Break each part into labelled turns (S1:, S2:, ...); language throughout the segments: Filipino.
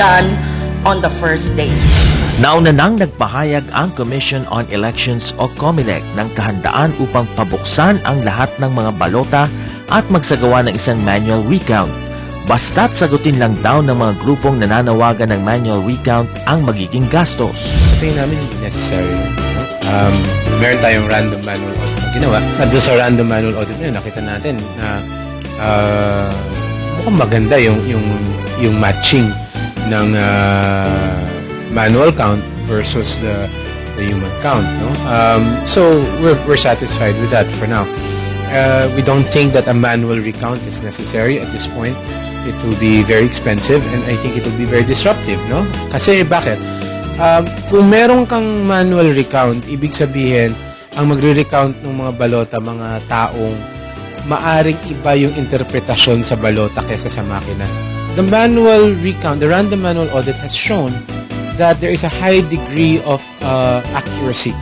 S1: done on the first day.
S2: Nauna nang nagpahayag ang Commission on Elections o COMELEC ng kahandaan upang pabuksan ang lahat ng mga balota at magsagawa ng isang manual recount. Basta't sagutin lang daw ng mga grupong nananawagan ng manual recount ang magiging gastos.
S3: Tingin namin hindi necessary. Meron tayong random manual audit na ginawa. At doon sa random manual audit na yun, nakita natin na mukhang maganda yung matching ng manual count versus the human count. No? So we're satisfied with that for now. We don't think that a manual recount is necessary at this point. It will be very expensive and I think it will be very disruptive. No? Kasi bakit? Kung meron kang manual recount, ibig sabihin, ang magre-recount ng mga balota, mga taong maaring iba yung interpretasyon sa balota kaysa sa makina. The manual recount, the random manual audit has shown that there is a high degree of accuracy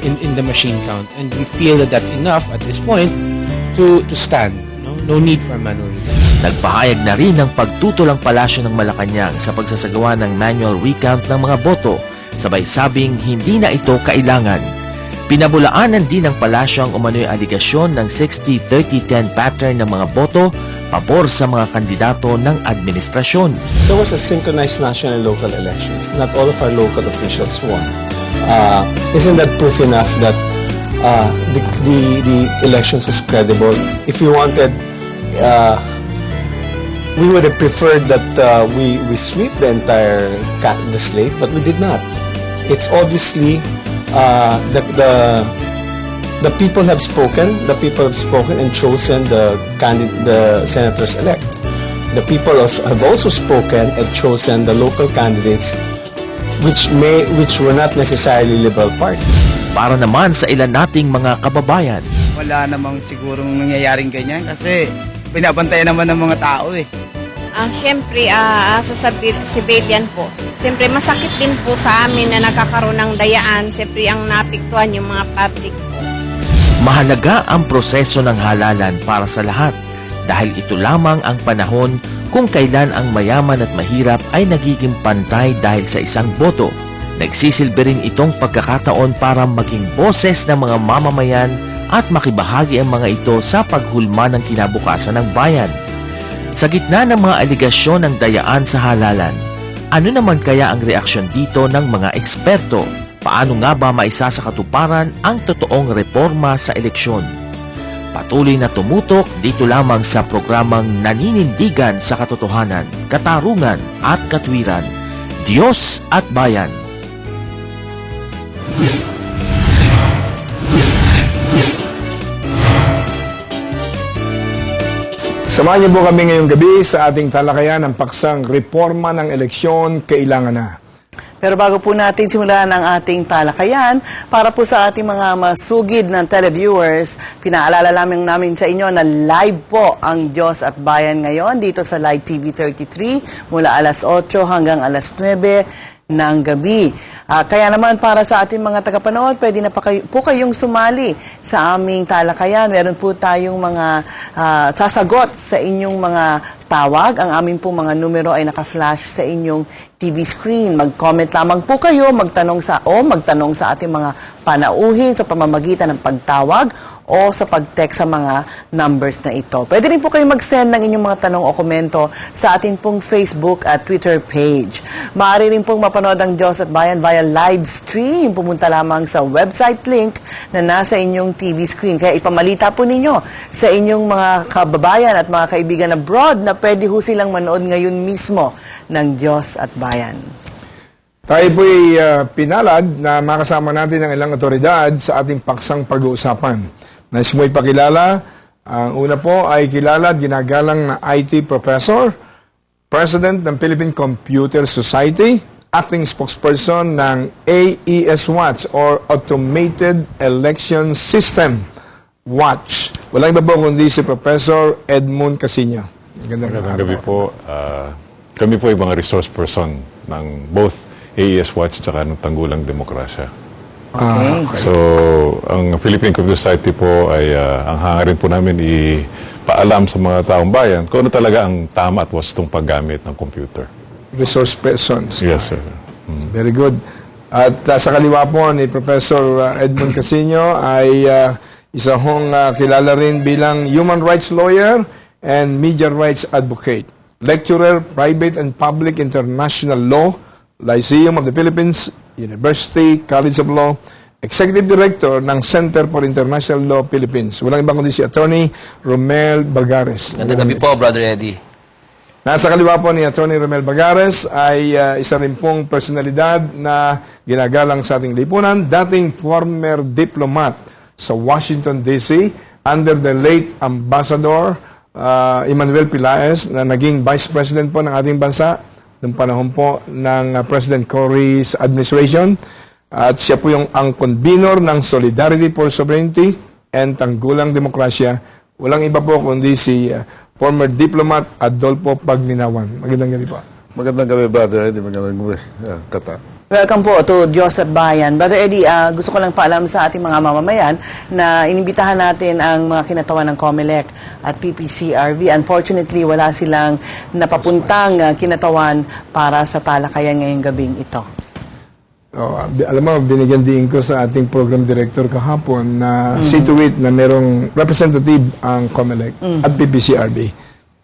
S3: in the machine count, and we feel that that's enough at this point to stand. No need for a manual recount.
S2: Nagpahayag na rin ng pagtutol ang palasyo ng Malacanang sa pagsasagawa ng manual recount ng mga boto, sabay sabing hindi na ito kailangan. Pinabulaanan din ng palasyo ang umano'y aligasyon ng 60-30-10 pattern ng mga boto pabor sa mga kandidato ng administrasyon.
S4: There was a synchronized national and local elections. Not all of our local officials won. Isn't that proof enough that the elections was credible? If you wanted, we would have preferred that we sweep the entire the slate, but we did not. It's obviously the people have spoken. The people have spoken and chosen the senators-elect. The people have also spoken and chosen the local candidates, which were not necessarily Liberal Party.
S2: Para naman sa ilan nating mga kababayan,
S5: wala namang sigurong nangyayaring ganyan kasi binabantayan naman ng mga tao eh.
S6: Siyempre, sa civilian po, siyempre masakit din po sa amin na nagkakaroon ng dayaan. Siyempre, ang napiktuhan yung mga public po.
S2: mahalaga ang proseso ng halalan para sa lahat dahil ito lamang ang panahon kung kailan ang mayaman at mahirap ay nagiging pantay dahil sa isang boto. Nagsisilbi rin itong pagkakataon para maging boses ng mga mamamayan at makibahagi ang mga ito sa paghulma ng kinabukasan ng bayan. Sa gitna ng mga aligasyon ng dayaan sa halalan, ano naman kaya ang reaksyon dito ng mga eksperto? Paano nga ba maisa sa katuparan ang totoong reforma sa eleksyon? Patuloy na tumutok dito lamang sa programang naninindigan sa katotohanan, katarungan at katwiran, Diyos at Bayan.
S7: Samahan niyo po kami ngayong gabi sa ating talakayan ng paksang reforma ng eleksyon, kailangan na.
S8: Pero bago po natin simulan ang ating talakayan, para po sa ating mga masugid ng televiewers, pinaalala namin sa inyo na live po ang Diyos at Bayan ngayon dito sa Live TV 33 mula alas 8 hanggang alas 9 ng gabi. Kaya naman para sa ating mga tagapanood, pwede na po kayong sumali sa aming talakayan. Meron po tayong mga sasagot sa inyong mga tawag. Ang aming po mga numero ay naka-flash sa inyong TV screen. Mag-comment lamang po kayo, magtanong sa ating mga panauhin sa pamamagitan ng pagtawag o sa pag-text sa mga numbers na ito. Pwede rin po kayo mag-send ng inyong mga tanong o komento sa ating pong Facebook at Twitter page. Maaari rin pong mapanood ang Diyos at Bayan via live stream. Pumunta lamang sa website link na nasa inyong TV screen. Kaya ipamalita po ninyo sa inyong mga kababayan at mga kaibigan abroad na pwede ho silang manood ngayon mismo ng Diyos at Bayan.
S7: Tayo po'y pinalad na makasama natin ang ilang otoridad sa ating paksang pag-uusapan. Nais mo'y pakilala, ang una po ay kilala at ginagalang na IT professor, President ng Philippine Computer Society, acting spokesperson ng AES Watch or Automated Election System Watch. Walang iba po kundi si Professor Edmund Casino.
S9: Magandang gabi po. Kami po ay mga resource person ng both AES Watch at ng Tanggulang Demokrasya.
S8: Okay.
S9: So, ang Philippine Computer Society po ay ang hangarin po namin ipaalam sa mga taong bayan kung ano talaga ang tama at wastong paggamit ng computer.
S7: resource persons.
S9: Yes, sir.
S7: Very good. At sa kaliwa po ni Professor Edmund Casino ay isa hong kilala rin bilang human rights lawyer and media rights advocate. Lecturer, Private and Public International Law, Lyceum of the Philippines, University College of Law, Executive Director ng Center for International Law Philippines. Walang ibang kundi si Attorney Romel Bagares.
S10: Magandang gabi po, Brother Eddie.
S7: Nasa kaliwa po ni Atty. Romel Bagares ay isa rin pong personalidad na ginagalang sa ating lipunan, dating former diplomat sa Washington, D.C. under the late Ambassador Emmanuel Pilaes na naging Vice President po ng ating bansa noong panahon po ng President Cory's administration. At siya po yung ang convener ng Solidarity for Sovereignty and Tanggulang Demokrasya. Walang iba po kundi si former diplomat Adolfo Pagminawan. Magandang gabi po.
S11: Magandang gabi, Brother Eddie. Magandang gabi, Kata.
S8: Welcome po to Diyos at Bayan. Brother Eddie, gusto ko lang paalam sa ating mga mamamayan na inimbitahan natin ang mga kinatawan ng COMELEC at PPCRV. Unfortunately, wala silang napapuntang kinatawan para sa talakayan ngayong gabing ito.
S7: Alam mo, binigyan din ko sa ating program director kahapon na see to it na merong representative ang COMELEC at PPCRB.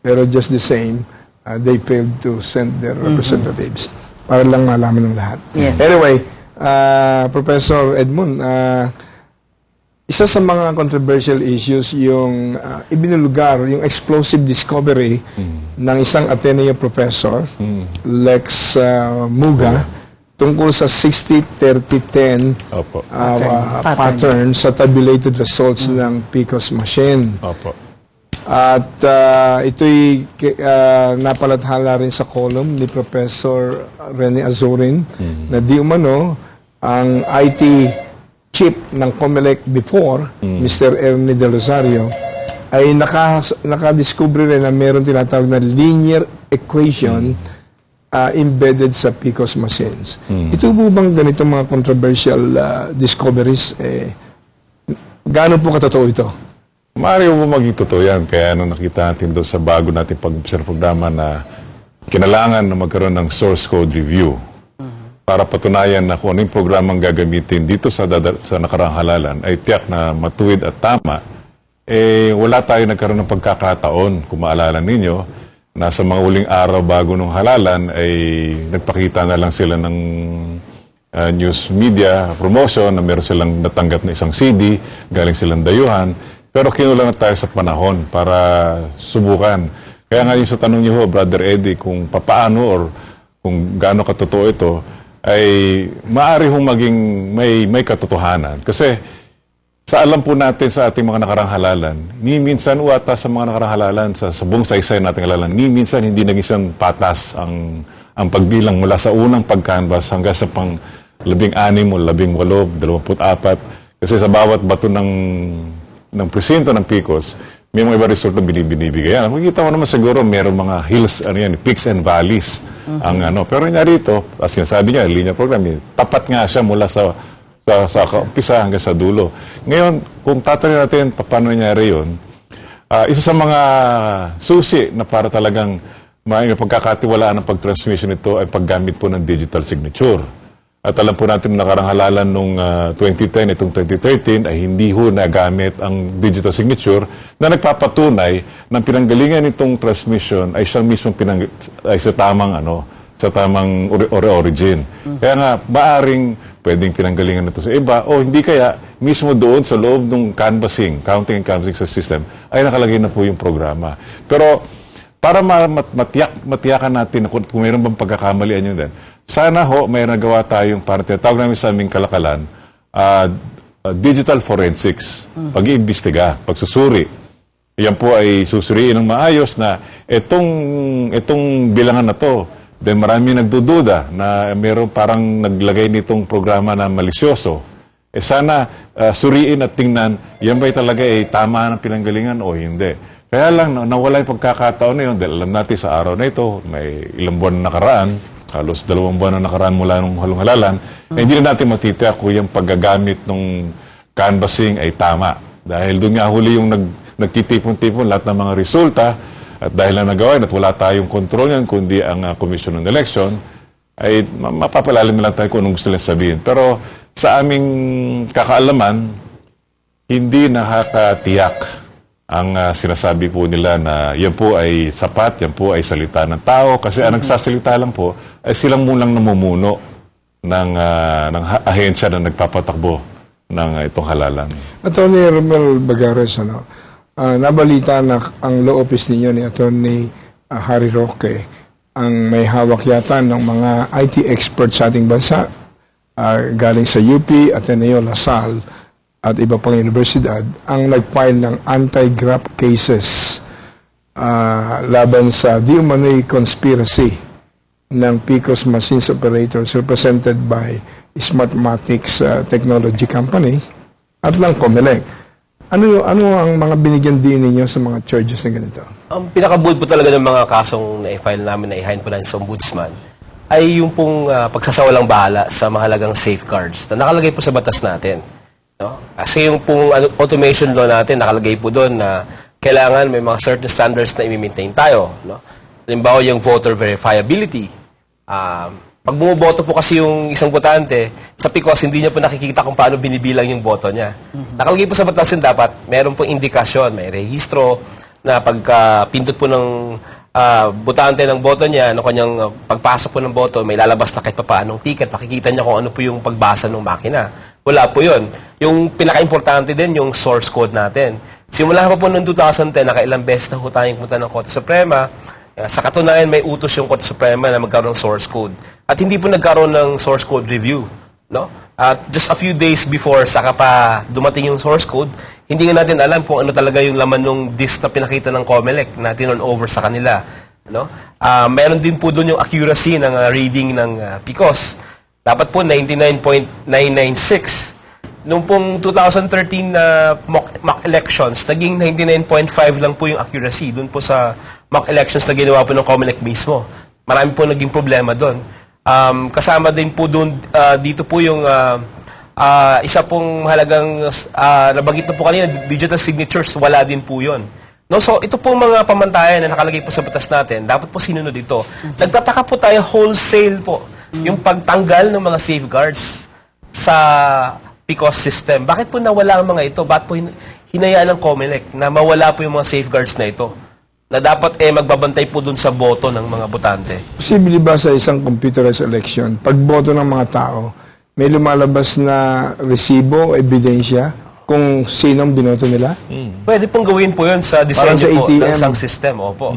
S7: Pero just the same, they failed to send their representatives para lang malaman ng lahat.
S8: Yes.
S7: Anyway, Professor Edmund, isa sa mga controversial issues yung ibinulugar, yung explosive discovery ng isang Ateneo professor, Lex Muga, tungkol sa 60-30-10 pattern sa tabulated results ng PCOS machine.
S9: Opo.
S7: At ito'y napalathala rin sa column ni Professor Rene Azurin na di umano ang IT chief ng COMELEC before, Mr. Ernie De Rosario, ay nakadiscover rin na meron tinatawag na linear equation embedded sa PCOS machines. Ito po bang ganitong mga controversial discoveries, gaano po katotoo ito?
S9: Maaari po maging totoo yan. Kaya nakita natin doon sa bago natin pag-observe programa na kinailangan na magkaroon ng source code review para patunayan na kung anong programang gagamitin dito sa nakaraang halalan ay tiyak na matuwid at tama. Wala tayo nagkaroon ng pagkakataon, kung maalala ninyo, na sa mga uling araw bago nung halalan ay nagpakita na lang sila ng news media promotion na meron silang natanggap na isang CD, galing silang dayuhan, pero kinulang na tayo sa panahon para subukan. Kaya nga yung sa tanong niyo ho, Brother Eddie, kung papaano or kung gaano katotoo ito, ay maaari hong maging may katotohanan. Kasi sa alam po natin sa ating mga nakarang halalan, ni minsan uata sa mga nakarang halalan, sa buong saysay nating halalan, ni minsan hindi naging siyang patas ang pagbilang mula sa unang pag-canvas hanggang sa pang 16 o 18, 24. Kasi sa bawat bato ng presinto ng PCOS, may mga iba result na binibigay. Makikita mo naman siguro meron mga hills, peaks and valleys. Pero nga rito, as sinasabi niya, linear program, tapat nga siya mula sa umpisa hanggang sa dulo. Ngayon, kung tatanungin natin paano nangyari yun, isa sa mga susi na para talagang may pagkakatiwalaan ng pag-transmission nito ay paggamit po ng digital signature. At alam po natin nakarang halalan nung 2010, itong 2013, ay hindi ho nagamit ang digital signature na nagpapatunay ng pinanggalingan nitong transmission ay siya mismo ay sa tamang origin. Kaya nga, maaring pwedeng pinanggalingan nito sa iba o hindi kaya mismo doon sa loob ng counting and canvassing sa system ay nakalagay na po yung programa. Pero para matiyakan natin kung mayroon bang pagkakamalian yun din, sana ho may nagawa tayong para tinatawag namin sa aming kalakalan digital forensics, pag-iimbestiga, pagsusuri. Yan po ay susuriin ng maayos na itong bilangan na to. Then marami nagdududa na mayroon parang naglagay nitong programa na malisyoso. Sana suriin at tingnan, yan ba'y talaga tama ng pinanggalingan o hindi. Kaya lang, nawala yung pagkakataon na yun dahil alam natin sa araw na ito, may ilang buwan na nakaraan, halos 2 buwan na nakaraan mula nung halong halalan, hindi na natin matitiyak kung yung paggagamit ng canvassing ay tama. Dahil doon nga huli yung nagtitipon-tipon lahat ng mga resulta, At dahil na nagawa yun at wala tayong kontrol yan, kundi ang Commission on Election, ay mapapalalim lang tayo kung anong gusto nilang sabihin. Pero sa aming kakaalaman, hindi nakakatiyak ang sinasabi po nila na yan po ay sapat, yan po ay salita ng tao. Kasi ang nagsasalita lang po ay silang munang namumuno ng ahensya na nagpapatakbo ng itong halalan.
S7: Attorney Romel Bagares, nabalita na ang law office ninyo ni Attorney Harry Roque ang may hawak yata ng mga IT experts sa ating bansa galing sa UP, Ateneo, LaSalle at iba pang universidad ang nag-file ng anti-graft cases laban sa di umano'y conspiracy ng PICOS Machines Operators represented by Smartmatics Technology Company at lang COMELEC. Ano ang mga binigyan din ninyo sa mga charges na ganito?
S10: Ang pinakabuod po talaga ng mga kasong na-file namin na i-hind po namin sa ombudsman ay yung pong pagsasawalang bahala sa mahalagang safeguards na nakalagay po sa batas natin. No? Kasi yung pong automation law natin, nakalagay po doon na kailangan may mga certain standards na i-maintain tayo. No? Halimbawa yung voter verifiability. Pag bumoboto po kasi yung isang botante, sa PICOS, hindi niya po nakikita kung paano binibilang yung boto niya. Nakalagay po sa batas yun dapat, meron po indikasyon, may rehistro na pagka pindot po ng botante ng boto niya, no, kanyang pagpasok po ng boto, may lalabas na kahit papaanong ticket, makikita niya kung ano po yung pagbasa ng makina. Wala po yun. Yung pinaka-importante din, yung source code natin. Simula pa po noong 2010, nakailang beses na ho tayong punta ng Korte Suprema. Sa katunayan, may utos yung Korte Suprema na magkaroon ng source code. At hindi po nagkaroon ng source code review. No? Just a few days before, saka pa dumating yung source code, hindi nga natin alam kung ano talaga yung laman ng disk na pinakita ng COMELEC na tinon over sa kanila. No? Meron din po doon yung accuracy ng reading ng PICOS. Dapat po 99.996. Noong pong 2013 na mock elections, naging 99.5 lang po yung accuracy doon po sa mock elections na ginawa po ng COMELEC mismo. Marami po naging problema doon. Kasama din po doon, dito po yung isa pong mahalagang, nabanggit na po kanina, digital signatures, wala din po yun. No, so ito po mga pamantayan na nakalagay po sa batas natin, dapat po sinunod ito. Nagtataka po tayo wholesale po yung pagtanggal ng mga safeguards sa PICOS system. Bakit po nawala ang mga ito? Bakit po hinayaan ng COMELEC na mawala po yung mga safeguards na ito? Na dapat magbabantay po dun sa boto ng mga botante.
S7: Posible ba sa isang computerized election, pag boto ng mga tao, may lumalabas na resibo o ebidensya kung sinong binoto nila?
S10: Pwede pong gawin po yun sa
S7: Parang
S10: disenyo
S7: sa
S10: po
S7: ATM.
S10: ng isang system. Opo.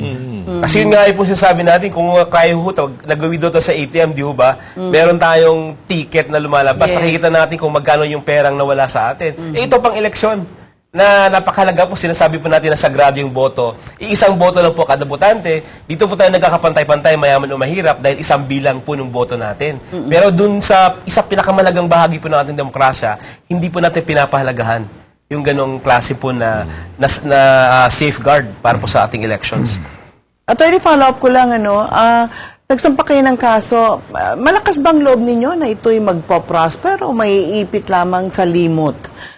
S10: Kasi yun nga po sinasabi natin, kung kaya ho, nagawin doon sa ATM, di ho ba? Meron tayong ticket na lumalabas.
S8: Yes.
S10: Nakikita natin kung magkano yung perang nawala sa atin. Ito pang eleksyon na napakalaga po, sinasabi po natin na sagrado yung boto. Iisang boto lang po kada botante. Dito po tayo nagkakapantay-pantay, mayaman o mahirap, dahil isang bilang po ng boto natin. Pero dun sa isang pinakamalagang bahagi po ng ating demokrasya, hindi po natin pinapahalagahan yung ganong klase po na safeguard para po sa ating elections.
S8: Attorney, follow-up ko lang, nagsampa kayo ng kaso, malakas bang loob ninyo na ito'y magpo-prosper o may ipit lamang sa limot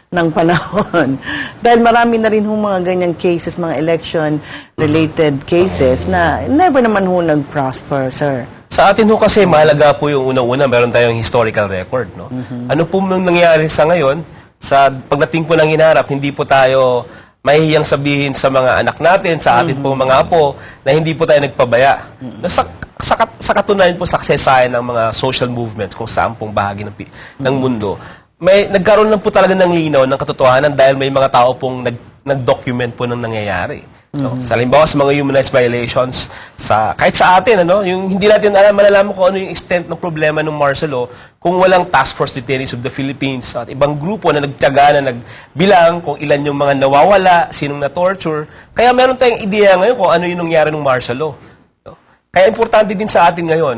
S8: ng panahon? Dahil marami na rin mga ganyang cases, mga election-related cases na never naman nag-prosper, sir.
S10: Sa atin ho kasi, mahalaga po yung unang-una, meron tayong historical record. No? Ano po nangyari sa ngayon, sa pagdating po ng hinarap, hindi po tayo mahihiyang sabihin sa mga anak natin, sa atin po mga apo, na hindi po tayo nagpabaya. No, sa katunayan po sa kasaysayan ng mga social movements kung saan pong bahagi ng mundo, nagkaroon lang po talaga ng linaw ng katotohanan dahil may mga tao pong nag-document po ng nangyayari. No? Sa halimbawa sa mga human rights violations, kahit sa atin, yung hindi natin malalaman kung ano yung extent ng problema ng martial law kung walang Task Force Detainees of the Philippines at ibang grupo na nagtiyaga na nagbilang kung ilan yung mga nawawala, sinong na-torture. Kaya meron tayong ideya ngayon kung ano yung nangyari ng martial law. No? Kaya importante din sa atin ngayon,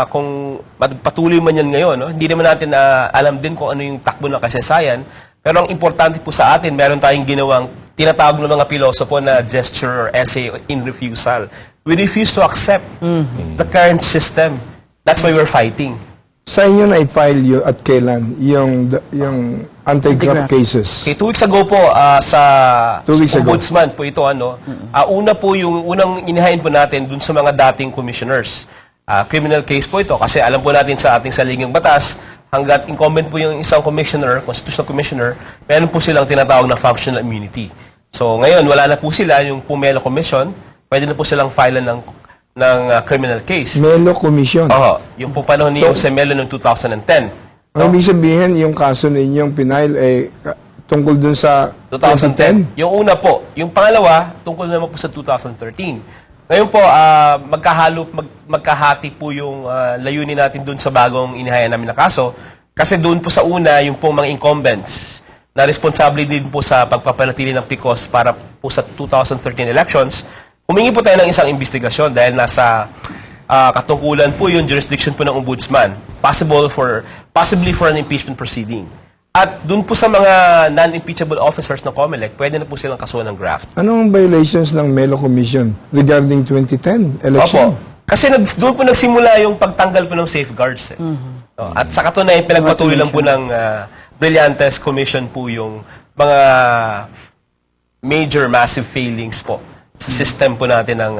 S10: kung patuloy man yan ngayon, hindi naman natin alam din kung ano yung takbo ng kasaysayan. Pero ang importante po sa atin, meron tayong ginawang tinatawag ng mga pilosopo na gesture or essay in refusal. We refuse to accept the current system. That's why we're fighting.
S7: Sa inyo na i-file yun at kailan yung anti-graft cases?
S10: Okay, 2 weeks ago po sa
S7: 2 weeks ago.
S10: Ombudsman po ito una po yung unang inihain po natin dun sa mga dating commissioners. Criminal case po ito kasi alam po natin sa ating saligang batas hanggat incumbent po yung isang commissioner, constitutional commissioner, meron po silang tinatawag na functional immunity. So ngayon wala na po sila yung Pumelo Commission, pwede na po silang file ng criminal case.
S7: Melo Commission.
S10: Oo, yung po panahon ni Jose Melo noong 2010.
S7: Ang ibig sabihin, yung kaso ninyong pinile tungkol dun sa 2010?
S10: Yung una po. Yung pangalawa, tungkol naman po sa 2013. Ngayon po, magkahati po yung layunin natin dun sa bagong inihayan namin na kaso. Kasi doon po sa una, yung po mga incumbents na responsable din po sa pagpapanatili ng PICOS para po sa 2013 elections, humingi po tayo ng isang investigasyon dahil nasa katungkulan po yung jurisdiction po ng ombudsman, possibly for an impeachment proceeding. At dun po sa mga non-impeachable officers ng COMELEC, pwede na po silang kasuhan ng graft.
S7: Anong violations ng Melo Commission regarding 2010 election?
S10: Opo. Kasi doon po nagsimula yung pagtanggal po ng safeguards. At sa katunayan, pinagpatuloy lang po ng Brillantes Commission po yung mga major, massive failings po sa system po natin ng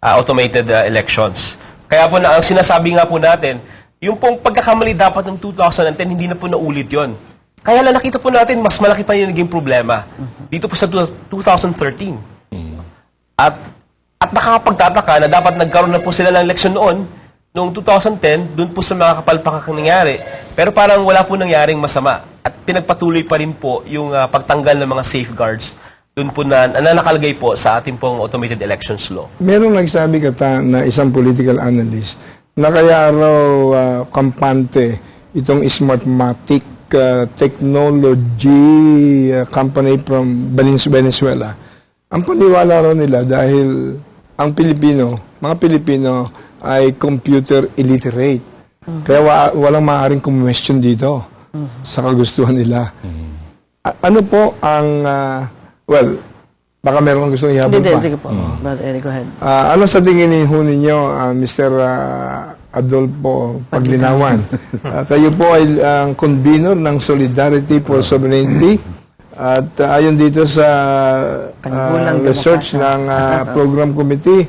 S10: automated elections. Kaya po ang sinasabi nga po natin, yung pong pagkakamali dapat ng 2010, hindi na po naulit yon. Kaya lang nakita po natin, mas malaki pa yung naging problema. Dito po sa 2013. At nakakapagtataka na dapat nagkaroon na po sila ng eleksyon noong 2010, doon po sa mga kapalpakang nangyari. Pero parang wala po nangyaring masama. At pinagpatuloy pa rin po yung pagtanggal ng mga safeguards doon po na nakalagay po sa ating pong automated elections law.
S7: Merong nagsabi na isang political analyst na kaya raw kampante itong Smartmatic technology company from Venezuela. Ang paniwala raw nila dahil ang mga Pilipino ay computer illiterate. Kaya walang maaaring question dito sa kagustuhan nila. Ano po ang well, baka meron kang gusto ihabol pa.
S8: Hindi po. Brother Eric, go ahead.
S7: Ano sa tingin ninyo, Mr. Adolfo Paglinawan? Kayo po ay ang convener ng Solidarity for Sovereignty at ayon dito sa research ng program committee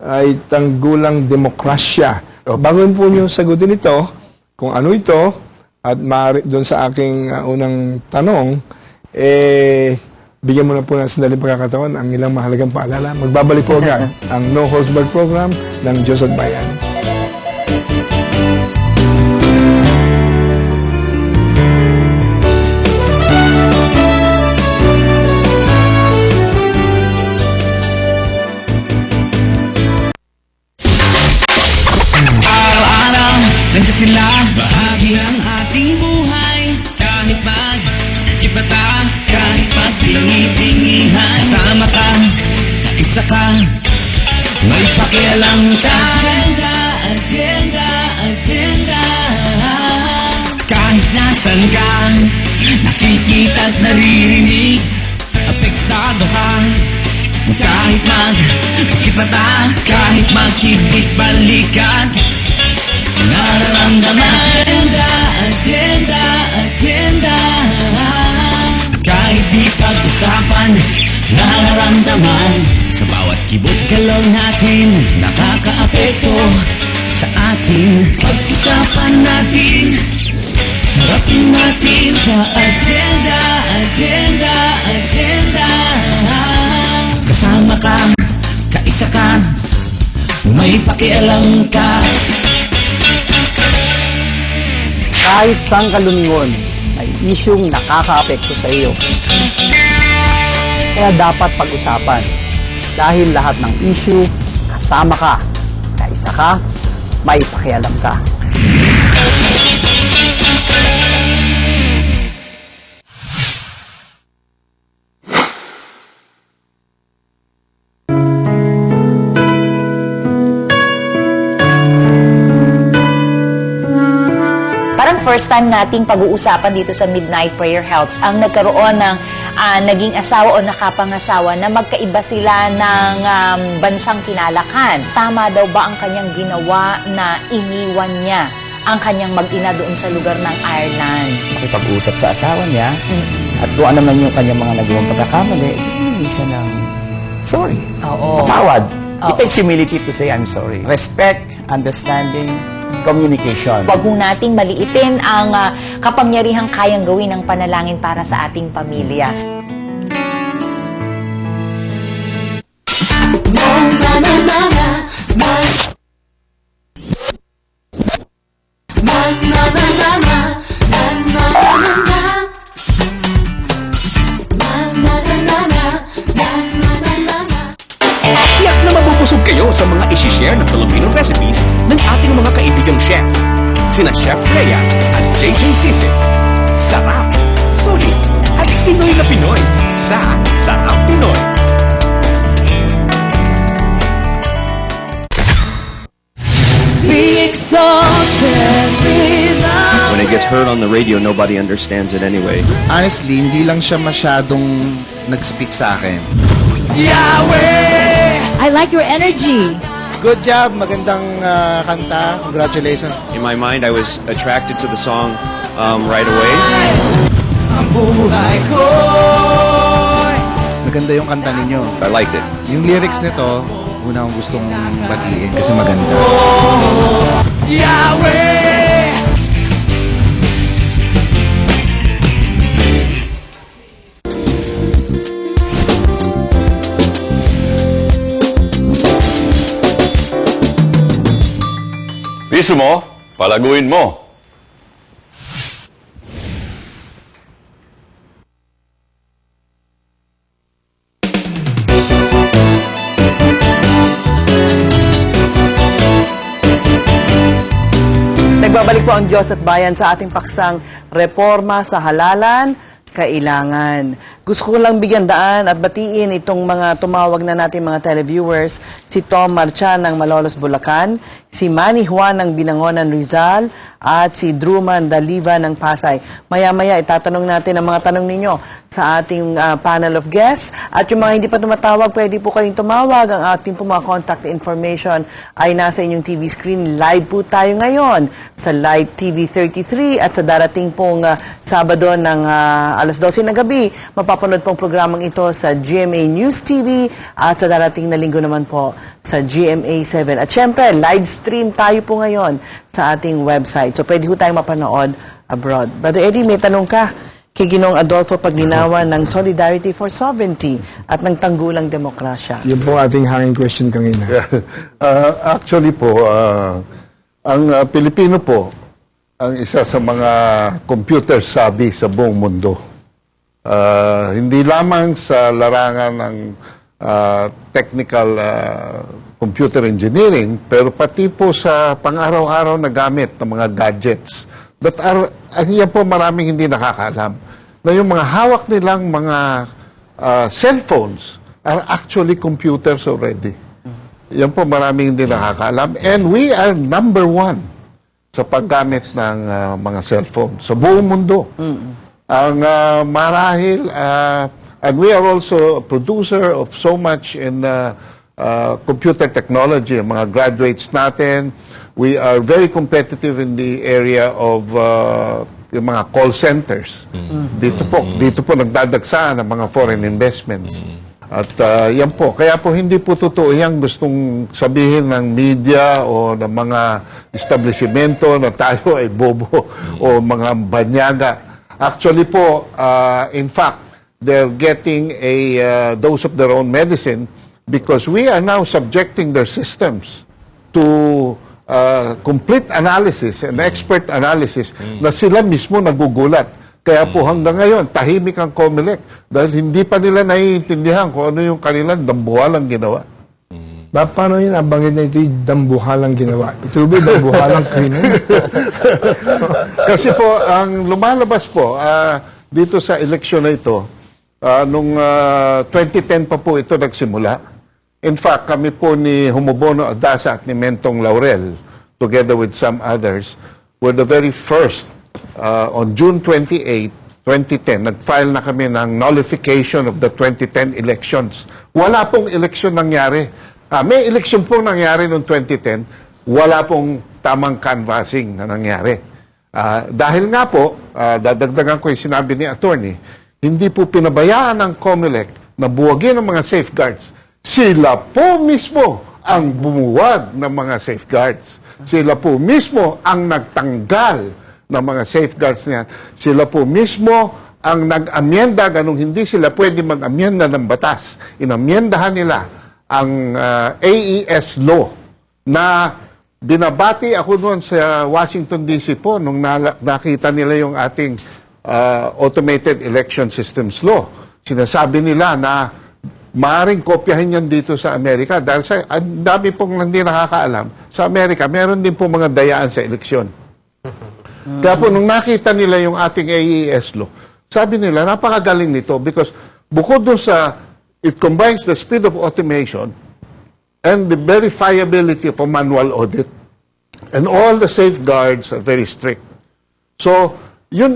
S7: ay tanggulang demokrasya. Bago po niyo sagutin ito, kung ano ito, at doon sa aking unang tanong, bigyan mo na po ng sandaling pagkakataon ang ilang mahalagang paalala. Magbabalik po agad ang No Holds Barred program ng Diyos at Bayan.
S12: Araw-araw, nandiyan sila, bahagi ng ating buhay. Kahit mag-ibata, kahit magpingi-pingihan, kasama ka, kaisa ka, may pakialam ka. Agenda, agenda, agenda. Kahit nasan ka, nakikita at naririnig, apektado ka. Kahit magkipata, kahit magkibit-balikan, nararamdaman. Agenda, agenda, agenda. Kahit di pag-usapan, nararamdaman. Sa bawat kibot-galaw natin, nakakaapekto sa atin. Pag-usapan natin, harapin natin sa agenda, agenda, agenda. Kasama ka, kaisa ka, may pakialam ka.
S13: Kahit saan ka lumingon, may isyung nakakaapekto sa iyo. Kaya dapat pag-usapan. Dahil lahat ng issue, kasama ka, kaisa ka, may pakialam ka.
S14: First time nating pag-uusapan dito sa Midnight Prayer Helps ang nagkaroon ng naging asawa o nakapangasawa na magkaiba sila ng bansang kinalakan. Tama daw ba ang kanyang ginawa na iniwan niya ang kanyang mag-ina doon sa lugar ng Ireland.
S13: Makipag-usap sa asawa niya, at kung ano man yung kanyang mga nagawang pagkakamali, isa ng sorry.
S14: Oo.
S13: Patawad.
S14: Oo.
S13: It takes humility to say, I'm sorry. Respect, understanding, communication.
S14: Huwag ho nating maliitin ang kapangyarihang kayang gawin ng panalangin para sa ating pamilya.
S12: Tiyak na mabubusog kayo sa mga isi-share na Filipino recipes ng ating mga kaibigang chef. Sina Chef Rhea at JJ Sisig. Sarap, sulit, at Pinoy na Pinoy sa Sarap Pinoy.
S15: When it gets heard on the radio, nobody understands it anyway.
S5: Honestly, hindi lang siya masyadong nag-speak sa akin.
S12: Yahweh!
S14: I like your energy.
S5: Good job, magandang kanta. Congratulations.
S15: In my mind, I was attracted to the song right away.
S12: Ang buhay ko.
S5: Maganda yung kanta ninyo.
S15: I liked it.
S5: Yung lyrics nito, una akong gustong batiin kasi maganda.
S12: Yahweh!
S9: Piso mo, palaguin mo.
S8: Nagbabalik po ang Diyos at Bayan sa ating paksang reforma sa halalan, kailangan. Gusto ko lang bigyan daan at batiin itong mga tumawag na natin mga televiewers, si Tom Marchan ng Malolos, Bulacan, si Manny Juan ng Binangonan, Rizal, at si Druman Daliva ng Pasay. Maya-maya itatanong natin ang mga tanong ninyo sa ating panel of guests. At yung mga hindi pa tumatawag, pwede po kayong tumawag. Ang ating po mga contact information ay nasa inyong TV screen. Live po tayo ngayon sa Live TV 33 at sa darating pong Sabado ng alas 12 ng gabi, mapapanood pong programang ito sa GMA News TV at sa darating na linggo naman po sa GMA 7. At syempre, live stream tayo po ngayon sa ating website. So pwede po tayong mapanood abroad. Brother Eddie, may tanong ka kay Ginoong Adolfo Paglinawan ng Solidarity for Sovereignty at ng Tanggulang Demokrasya.
S7: Yun po ating hanging question kanina.
S11: Actually po, ang Pilipino po, ang isa sa mga computer savvy sa buong mundo. Hindi lamang sa larangan ng technical computer engineering, pero pati po sa pang-araw-araw na gamit ng mga gadgets that are, yan po maraming hindi nakakaalam, na yung mga hawak nilang mga cellphones are actually computers already. Yan po maraming hindi nakakaalam. And we are number one sa paggamit ng mga cellphone sa buong mundo. Ang marahil, and we are also a producer of so much in computer technology. Ang mga graduates natin, we are very competitive in the area of yung mga call centers. Dito po nagdadagsa ng mga foreign investments. At yan po. Kaya po hindi po totoo yung gustong sabihin ng media o ng mga establishmento na tayo ay bobo o mga banyaga. Actually po, in fact, they're getting a dose of their own medicine because we are now subjecting their systems to complete analysis and expert analysis na sila mismo nagugulat. Kaya po hanggang ngayon, tahimik ang COMELEC dahil hindi pa nila naiintindihan kung ano yung kanilang dambuhalang ginawa.
S7: Paano yun? Nabanggit na ito yung dambuhalang ginawa. Ito ba dambuhalang krimen?
S11: Kasi po, ang lumalabas po, dito sa eleksyon na ito, nung 2010 pa po ito nagsimula. In fact, kami po ni Humubono Adasa at ni Mentong Laurel, together with some others, were the very first on June 28, 2010, nag-file na kami ng nullification of the 2010 elections. Wala pong eleksyon nangyari. May eleksyon pong nangyari noong 2010, wala pong tamang canvassing na nangyari. Dahil nga po, dadagdagan ko yung sinabi ni attorney, hindi po pinabayaan ng COMELEC na buwagin ang mga safeguards. Sila po mismo ang bumuwag ng mga safeguards. Sila po mismo ang nagtanggal ng mga safeguards niyan. Sila po mismo ang nag-amyenda, ganung hindi sila pwede mag-amyenda ng batas. Inamyendahan nila ang AES law na binabati ako noon sa Washington DC po nung nakita nila yung ating automated election systems law. Sinasabi nila na maaaring kopyahin yan dito sa Amerika dahil sa ang dami pong hindi nakakaalam. Sa Amerika, meron din po mga dayaan sa eleksyon. Kaya po, nung nakita nila yung ating AES law, sabi nila, napakagaling nito because bukod doon sa it combines the speed of automation and the verifiability of a manual audit. And all the safeguards are very strict. So, yun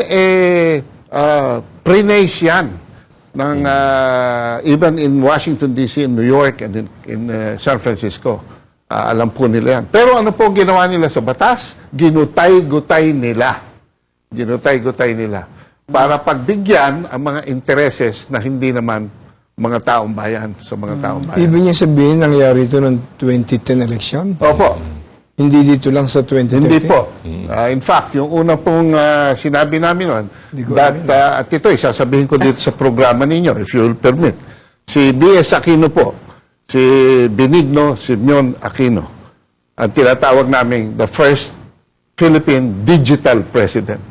S11: pre-nace yan ng even in Washington DC, in New York, and in San Francisco. Alam po nila yan. Pero ano po ginawa nila sa batas? Ginutay-gutay nila. Ginutay-gutay nila. Para pagbigyan ang mga intereses na hindi naman mga taong bayan sa mga taong bayan.
S7: Ibig niya sabihin, nangyari ito ng 2010 election?
S11: Opo.
S7: Hindi dito lang sa 2013?
S11: Hindi po. In fact, yung una pong sinabi namin noon, at ito, sasabihin ko dito sa programa ninyo, if you will permit, si B.S. Aquino po, si Benigno Simeon Aquino, ang tinatawag namin the first Philippine digital president.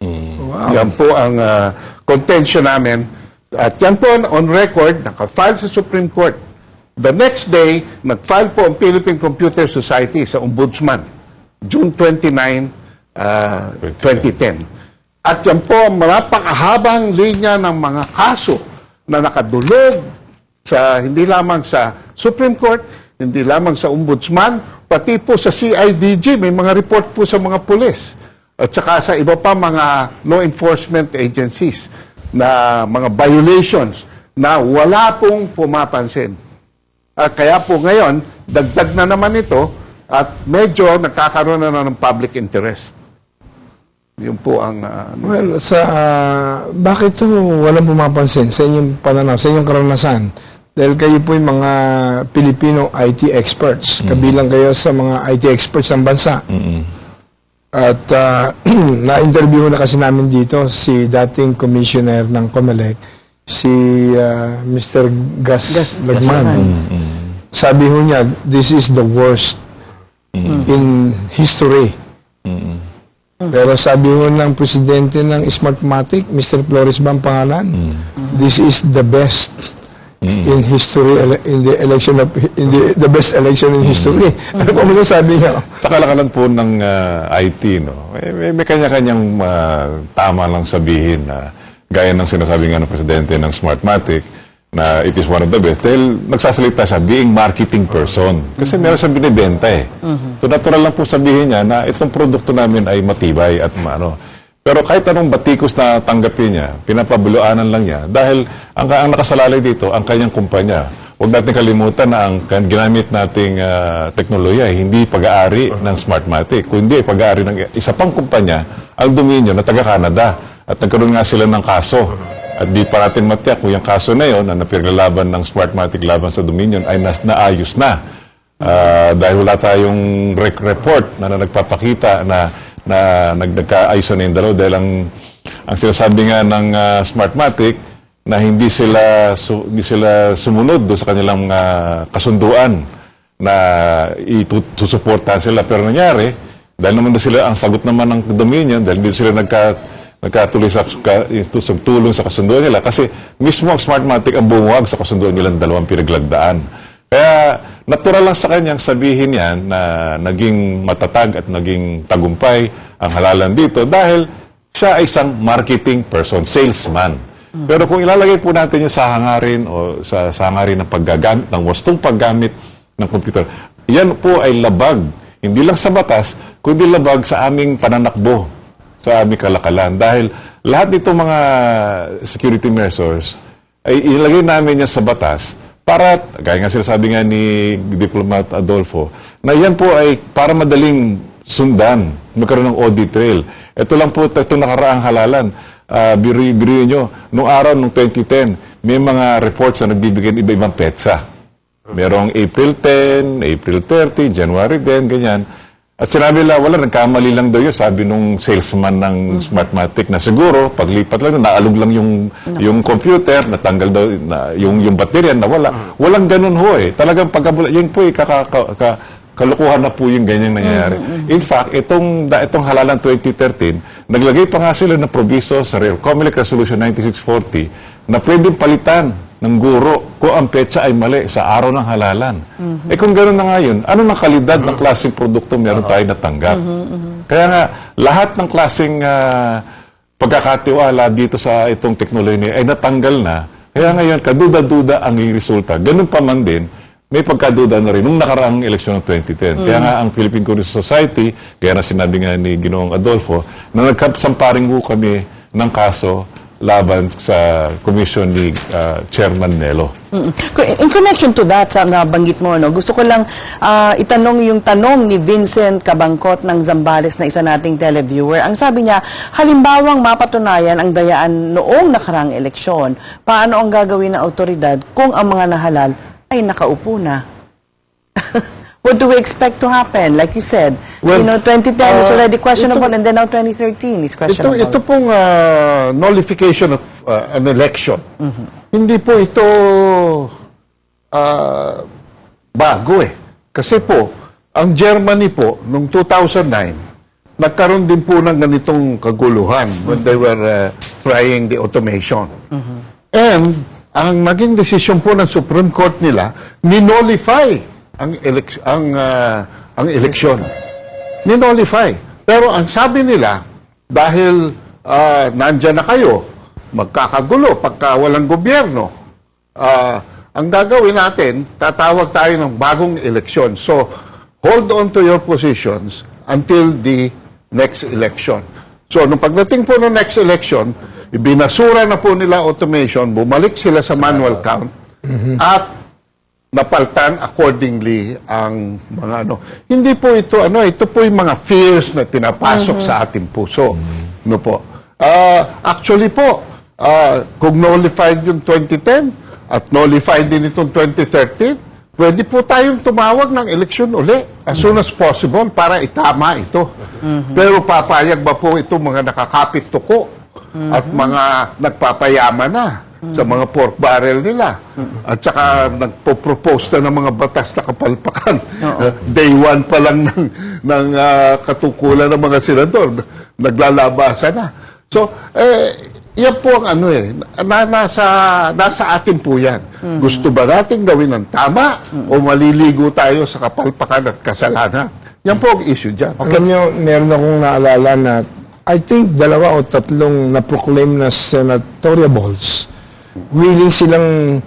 S7: Wow.
S11: Yan po ang contention namin. At yan po on record, naka-file sa Supreme Court. The next day, nag-file po ang Philippine Computer Society sa Ombudsman, June 29, 2010. At yan po, napakahabang linya ng mga kaso na nakadulog sa hindi lamang sa Supreme Court, hindi lamang sa Ombudsman, pati po sa CIDG, may mga report po sa mga pulis. At saka sa iba pa mga law enforcement agencies na mga violations na wala pong pumapansin. At kaya po ngayon, dagdag na naman ito at medyo nagkakaroon na ng public interest. Yun po ang...
S7: Well, bakit ito walang pumapansin sa inyong pananaw, sa inyong karanasan? Dahil kayo po yung mga Filipino IT experts. Kabilang kayo sa mga IT experts ng bansa. At na-interview na kasi namin dito si dating commissioner ng COMELEC, si Mr. Gas Lagman. Sabi ho niya, this is the worst in history. Pero sabi ho ng presidente ng Smartmatic, Mr. Flores ba ang pangalan? This is the best in history, in the election of, the best election in history. Ano po masasabi niya?
S9: Sa kalakalan po ng IT, no? May kanya-kanyang tama lang sabihin na gaya ng sinasabi nga ng presidente ng Smartmatic na it is one of the best dahil nagsasalita siya being marketing person. Kasi meron siyang binibenta eh. So natural lang po sabihin niya na itong produkto namin ay matibay at Pero kahit anong batikos na tanggapin niya, pinapabuluanan lang niya dahil ang nakasalalay dito, ang kanyang kumpanya. Huwag natin kalimutan na ang ginamit nating teknolohiya ay hindi pag-aari ng Smartmatic, kundi pag-aari ng isa pang kumpanya, ang Dominion na taga-Canada. At nagkaroon nga sila ng kaso. At di pa natin matiyak kung yung kaso na yun, na napinaglalaban ng Smartmatic laban sa Dominion, ay naayos na. Dahil wala tayong report na nagpapakita na nagkaayos na yung dalaw. Dahil ang sinasabi nga ng Smartmatic, na hindi sila sumunod doon sa kanilang kasunduan na itusuportahan sila. Pero nangyari, dahil naman sila, ang sagot naman ng Dominion, dahil hindi sila nagkatuloy sa tulong sa kasunduan nila kasi mismo ang Smartmatic ang bumuwag sa kasunduan nilang dalawang pinaglagdaan. Kaya natural lang sa kanyang sabihin yan na naging matatag at naging tagumpay ang halalan dito dahil siya ay isang marketing person, salesman. Pero kung ilalagay po natin yung sa hangarin o sa hangarin ng paggagamit, ng wastong paggamit ng computer, yan po ay labag. Hindi lang sa batas, kundi labag sa aming pananakbo, sa aming kalakalan. Dahil lahat nitong mga security measures ay ilagay namin yan sa batas para, gaya nga sinasabi nga ni Diplomat Adolfo, na yan po ay para madaling sundan, magkaroon ng audit trail. Ito lang po, ito nakaraang halalan. Biro nyo, nung araw, nung 2010, may mga reports na nagbibigay ng iba-ibang petsa. Merong April 10, April 30, January 10, ganyan. At sinabi nila, wala, nagkamali lang daw yun, sabi nung salesman ng Smartmatic na siguro, paglipat lang, naalog lang yung computer, natanggal daw yung baterya, nawala. Walang ganun ho eh. Talagang yun po eh, kalukuhan na po yung ganyang nangyayari. In fact, itong halalan 2013, naglagay pa nga sila ng proviso sa COMELEC Resolution 9640 na pwedeng palitan ng guro kung ang petsa ay mali sa araw ng halalan. Eh kung gano'n na nga yun, ano na kalidad ng klaseng produkto meron tayo natanggap? Kaya nga, lahat ng klaseng pagkakatiwala dito sa itong teknolohiya ay natanggal na. Kaya ngayon, kaduda-duda ang resulta. Ganun pa man din, may pagkaduda na rin nung nakaraang eleksyon ng 2010. Kaya nga ang Philippine Communist Society, kaya na sinabi nga ni Ginoong Adolfo, na nagkasamparing ho kami ng kaso laban sa commission ni Chairman Nelo.
S8: In connection to that, sa banggit mo, no, gusto ko lang itanong yung tanong ni Vincent Cabangcot ng Zambales na isa nating televiewer. Ang sabi niya, halimbawang mapatunayan ang dayaan noong nakaraang eleksyon, paano ang gagawin ng autoridad kung ang mga nahalal ay nakaupo na? What do we expect to happen? Like you said,
S11: Well,
S8: 2010 is already questionable and then now 2013 is questionable.
S11: Ito pong nullification of an election. Hindi po ito bago eh. Kasi po, ang Germany po, noong 2009, nagkaroon din po ng ganitong kaguluhan when they were trying the automation. And ang naging desisyon po ng Supreme Court nila, ni-nullify ang eleksyon. Ni-nullify. Pero ang sabi nila, dahil nandyan na kayo, magkakagulo pagka walang gobyerno, ang gagawin natin, tatawag tayo ng bagong eleksyon. So, hold on to your positions until the next election. So, nung pagdating po ng next election, ibinasura na po nila automation, bumalik sila sa manual count, at napaltan accordingly ang mga Hindi po ito, ito po yung mga fears na pinapasok sa ating puso. No po. Actually po, kung nullified yung 2010 at nullified din itong 2013, pwede po tayong tumawag ng eleksyon uli as soon as possible para itama ito. Pero papayag ba po itong mga nakakapit tuko at mga nagpapayaman na sa mga pork barrel nila. At saka nagpo-propose na ng mga batas na kapalpakan. Day one pa lang ng katukulan ng mga senador. Naglalabasa na. So, yan po ang nasa atin po yan. Gusto ba natin gawin ng tama o maliligo tayo sa kapalpakan at kasalanan? Yan po ang issue dyan.
S7: Okay, meron akong naalala na I think 2 o 3 na-proclaim na senatorial balls. Willing silang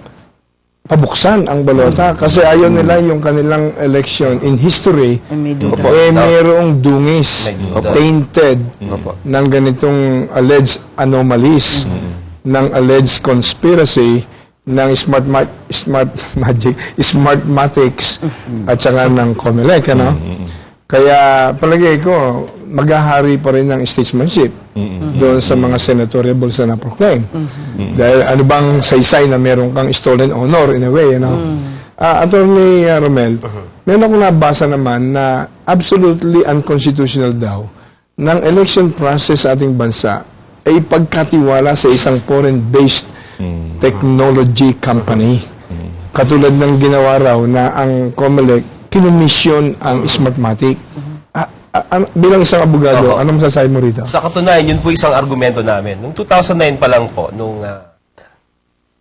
S7: pabuksan ang balota kasi ayaw nila yung kanilang election in history mayroong dungis tainted ng ganitong alleged anomalies ng alleged conspiracy ng Smartmatics at saka ng COMELEC, Kaya palagay ko maghahari pa rin ng statesmanship doon sa mga senatorial balls na na-proclaim. Dahil ano bang saysay na meron kang stolen honor in a way, Attorney Romel, meron akong nabasa naman na absolutely unconstitutional daw ng election process sa ating bansa ay pagkatiwala sa isang foreign-based technology company. Katulad ng ginawa raw na ang COMELEC kinomisyon ang Smartmatic. Bilang isang abogado, ano masasabi mo rito?
S10: Sa katunayan, yun po isang argumento namin. Noong 2009 pa lang po, nung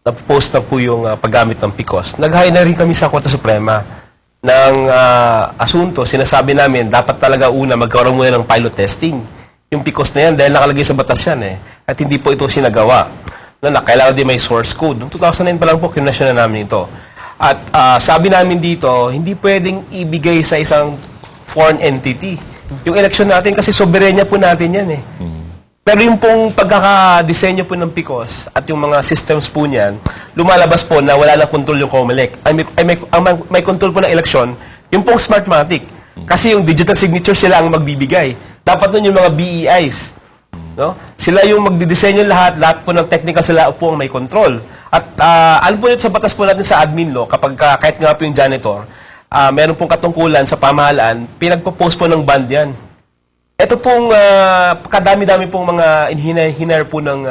S10: napopost na po yung paggamit ng PICOS, nag-hire na rin kami sa Korte Suprema ng asunto. Sinasabi namin, dapat talaga una magkaroon muna ng pilot testing. Yung PICOS na yan, dahil nakalagay sa batas yan at hindi po ito sinagawa. Kailangan din may source code. Noong 2009 pa lang po, kinasyon na namin ito. At sabi namin dito, hindi pwedeng ibigay sa isang foreign entity yung election natin kasi soberenya po natin yan Pero yung pong pagkakadesenyo po ng PICOS at yung mga systems po niyan, lumalabas po na wala nang control yung COMELEC. May control po ng eleksyon, yung pong Smartmatic. Kasi yung digital signature sila ang magbibigay. Dapat nun yung mga BEIs. No? Sila yung magdidisenyo lahat po ng technical sila po ang may control. At alam po yun sa batas po natin sa admin law, kapag kahit nga po yung janitor, meron pong katungkulan sa pamahalaan, pinagpo-post po ng band yan. Ito pong kadami-dami pong mga hinire po ng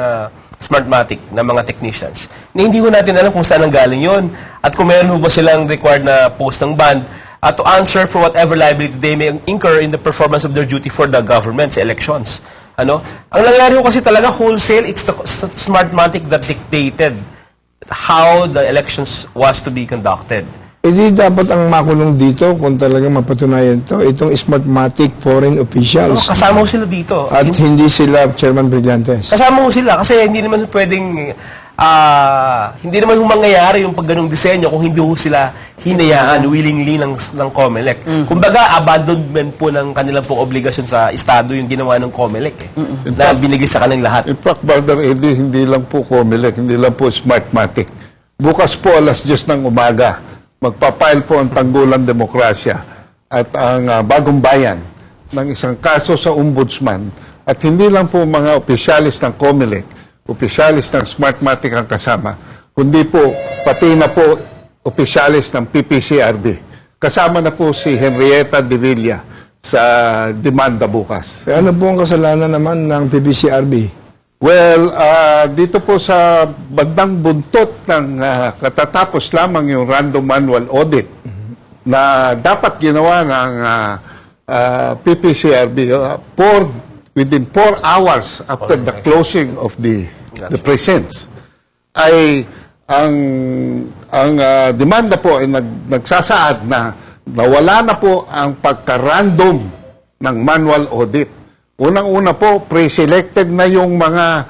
S10: Smartmatic na mga technicians. Na hindi ko natin alam kung saan ang galing yon at kung meron ho ba silang required na post ng band to answer for whatever liability they may incur in the performance of their duty for the government sa elections. Ano? Ang nangyari ko kasi talaga wholesale, it's the Smartmatic that dictated how the elections was to be conducted.
S7: Hindi dapat ang makulong dito kung talagang mapatunayan to, itong Smartmatic foreign officials.
S10: Kasama ko sila dito.
S7: At hindi sila Chairman Brillantes.
S10: Kasama ko sila kasi hindi naman pwedeng hindi naman mangyayari yung pag ganung disenyo kung hindi ho sila hinayaan willingly ng COMELEC. Kumbaga, abandonment po ng kanilang pong obligasyon sa Estado yung ginawa ng COMELEC na binigay sa kanilang lahat.
S11: In fact, Brother Eddie, hindi lang po COMELEC, hindi lang po Smartmatic. Bukas po alas 10 ng umaga, magpapile po ang Tanggulang Demokrasya at ang Bagong Bayan ng isang kaso sa Ombudsman at hindi lang po mga opisyalis ng COMELEC, opisyalis ng Smartmatic ang kasama, kundi po pati na po opisyalis ng PPCRB. Kasama na po si Henrietta de Villa sa demanda bukas.
S7: Ano po ang kasalanan naman ng PPCRB?
S11: Well, dito po sa bandang buntot ng katatapos lamang yung random manual audit na dapat ginawa ng PPCRB within 4 hours after the closing of the precincts ay ang demanda po ay nagsasaad na nawala na po ang pagka-random ng manual audit. Unang-una po, pre-selected na yung mga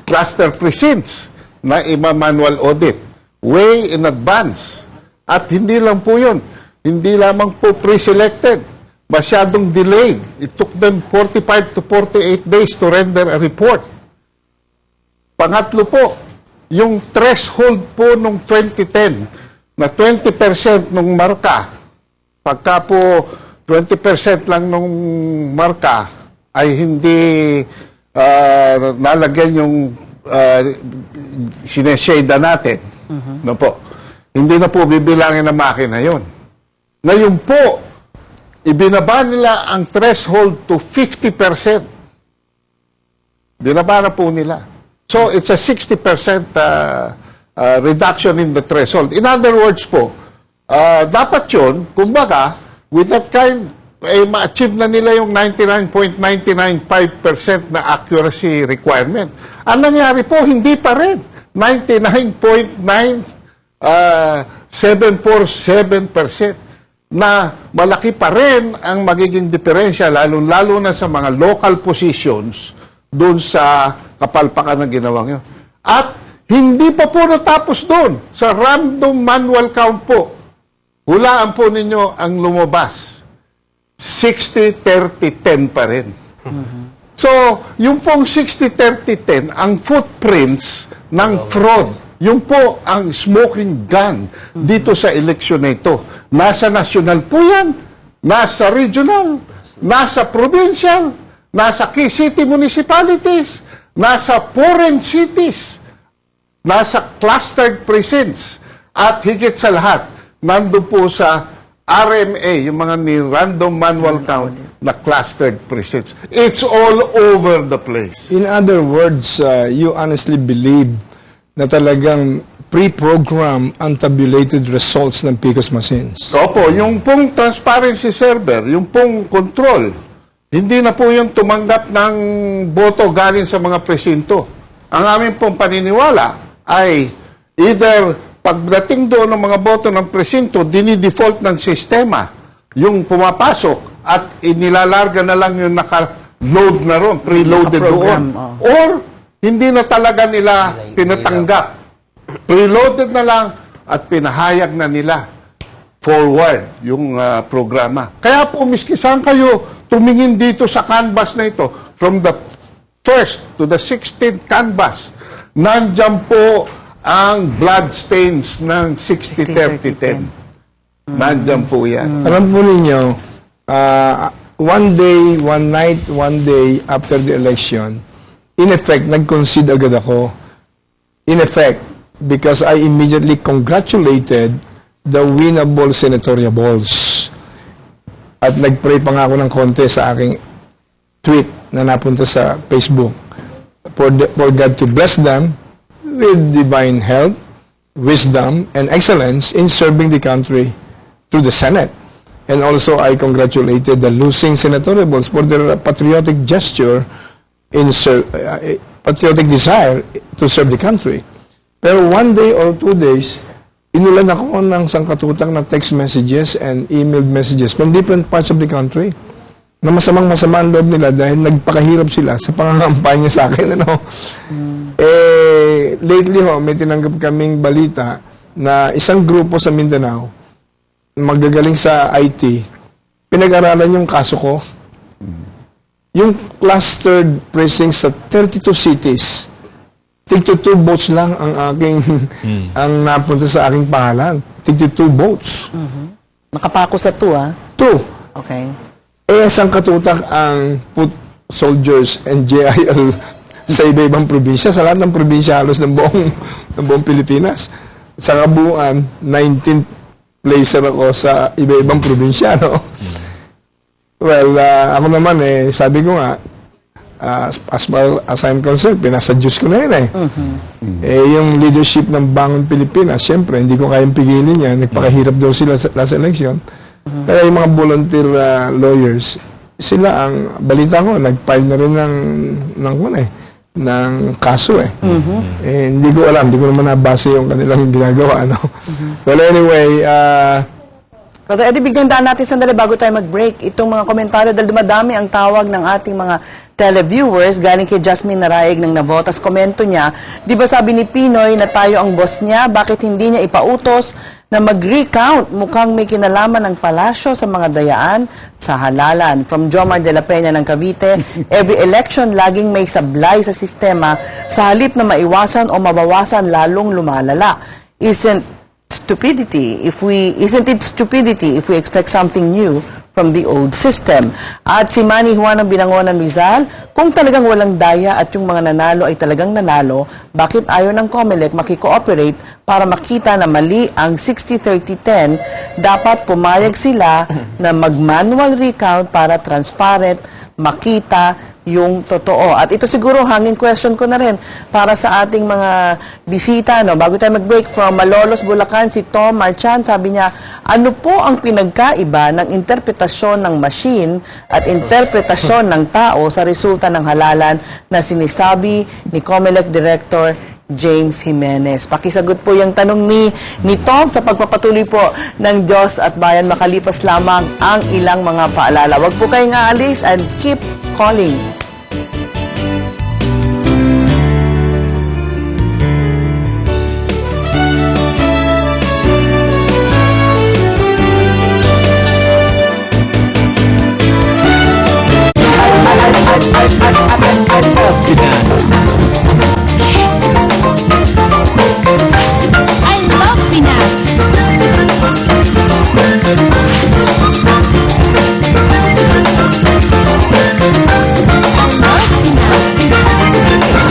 S11: cluster precincts na ima-manual audit way in advance. At hindi lang po yun. Hindi lamang po pre-selected. Masyadong delayed. It took them 45 to 48 days to render a report. Pangatlo po, yung threshold po nung 2010 na 20% nung marka, pagka po 20% lang nung marka, ay hindi nalagyan yung sineshade natin. No po. Hindi na po bibilangin ng makina yun. Ngayon po, ibinaba nila ang threshold to 50%. Binaba na po nila. So, it's a 60% reduction in the threshold. In other words po, dapat yun, kumbaga, with that kind, ma-achieve na nila yung 99.995% na accuracy requirement. Ang nangyari po, hindi pa rin. 99.9747% na malaki pa rin ang magiging diferensya, lalo-lalo na sa mga local positions doon sa kapalpakan na ginawang yun. At hindi pa po natapos doon. Sa random manual count po, hulaan po ninyo ang lumabas. 60-30-10 pa rin. So, yung pong 60-30-10, ang footprints ng fraud, yung po ang smoking gun dito sa eleksyon na ito. Nasa national po yan, nasa regional, nasa provincial, nasa key city municipalities, nasa foreign cities, nasa clustered precincts, at higit sa lahat, nandun po sa RMA, yung mga random manual count na clustered precincts. It's all over the place.
S7: In other words, you honestly believe na talagang pre-program ang tabulated results ng PICOS machines?
S11: Opo, yung pong transparency server, yung pong control, hindi na po yung tumanggap ng boto galing sa mga presinto. Ang aming pong paniniwala ay either pagdating doon ng mga boto ng presinto, dinidefault ng sistema yung pumapasok at inilalarga na lang yung naka-load na ron, preloaded doon. Or, hindi na talaga nila pinatanggap. Preloaded na lang at pinahayag na nila forward yung programa. Kaya po, miski saan kayo tumingin dito sa canvas na ito, from the first to the 16th canvas, nandyan po ang blood stains ng 60-30-10. Nandyan po yan.
S7: Alam po ninyo, one day, one night, one day after the election, in effect, nag-concede agad ako. In effect, because I immediately congratulated the winnable senatorial balls. At nag-pray pa nga ako ng konti sa aking tweet na napunta sa Facebook for God to bless them with divine health, wisdom, and excellence in serving the country through the Senate. And also, I congratulated the losing senatorial balls for their patriotic gesture in patriotic desire to serve the country. Pero one day or 2 days, inulan ako ng sangkatutang na text messages and emailed messages from different parts of the country na masama ang loob nila dahil nagpakahirap sila sa pangangampanya sa akin. Ano? Lately may tinanggap kaming balita na isang grupo sa Mindanao, magagaling sa IT, pinag-aralan yung kaso ko. Yung clustered precincts sa 32 cities, tig 2 votes lang ang aking ang napunta sa aking pangalan. Tig 2 votes.
S8: Nakapako sa 2, ah?
S7: 2.
S8: Okay.
S7: Isang katutak ang foot soldiers and JIL sa iba-ibang probinsya, sa lahat ng probinsya halos ng buong Pilipinas. Sa kabuuan, 19th placer ako sa iba-ibang probinsya, no? Well, ako naman sabi ko nga, as far as I'm concerned, pinasa Diyos ko na yun yung leadership ng Bangon Pilipinas, siyempre, hindi ko kayang pigilin yan. Nagpakahirap daw sila sa last election. Kaya yung mga volunteer lawyers, sila ang, balita ko, nag-file na rin ng kaso hindi ko alam, hindi ko naman nabasa yung kanilang ginagawa, no? Well, anyway,
S8: Kasi bigyan daan natin sandali bago tayo mag-break. Itong mga komentaryo dahil dumadami ang tawag ng ating mga televiewers galing kay Jasmine Naraig ng Navotas. Komento niya, di ba sabi ni Pinoy na tayo ang boss niya? Bakit hindi niya ipautos na mag-recount? Mukhang may kinalaman ng palasyo sa mga dayaan sa halalan. From Jomar de la Peña ng Cavite, every election laging may sablay sa sistema sa halip na maiwasan o mabawasan lalong lumalala. Isn't it stupidity if we expect something new from the old system? At si Manny Juan ng Binangonan Rizal, kung talagang walang daya at yung mga nanalo ay talagang nanalo, bakit ayaw ng COMELEC makikooperate para makita na mali ang 60-30-10? Dapat pumayag sila na mag-manual recount para transparent, makita yung totoo. At ito siguro hanging question ko na rin para sa ating mga bisita, no? Bago tayo mag-break, from Malolos, Bulacan, si Tom Marchan, sabi niya, ano po ang pinagkaiba ng interpretasyon ng machine at interpretasyon ng tao sa resulta ng halalan na sinisabi ni COMELEC Director James Jimenez? Pakisagot po yung tanong ni Tom sa pagpapatuloy po ng Diyos at Bayan, makalipas lamang ang ilang mga paalala. Huwag po kayong aalis and keep calling.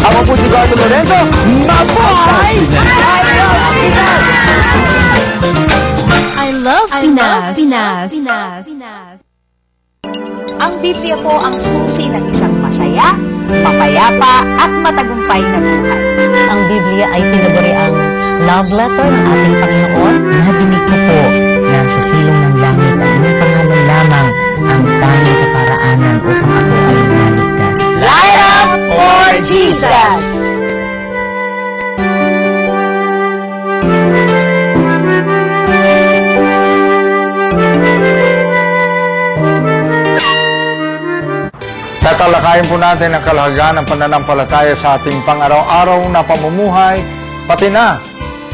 S12: Ako po si Gardo Lorenzo. Mabuhay!
S14: I love Pinas. Ang Biblia po ang susi ng isang masaya, mapayapa at matagumpay na buhay. Ang Biblia ay tinaguri ang love letter ng ating Panginoon.
S1: Nadinig ko po na sa silong ng langit ang inyong pangalan lamang ang tanging kaparaanan upang ako ay maligtas.
S14: Light up for Jesus!
S16: Tatalakayin po natin ang kalagayan ng pananampalataya sa ating pang-araw-araw na pamumuhay, pati na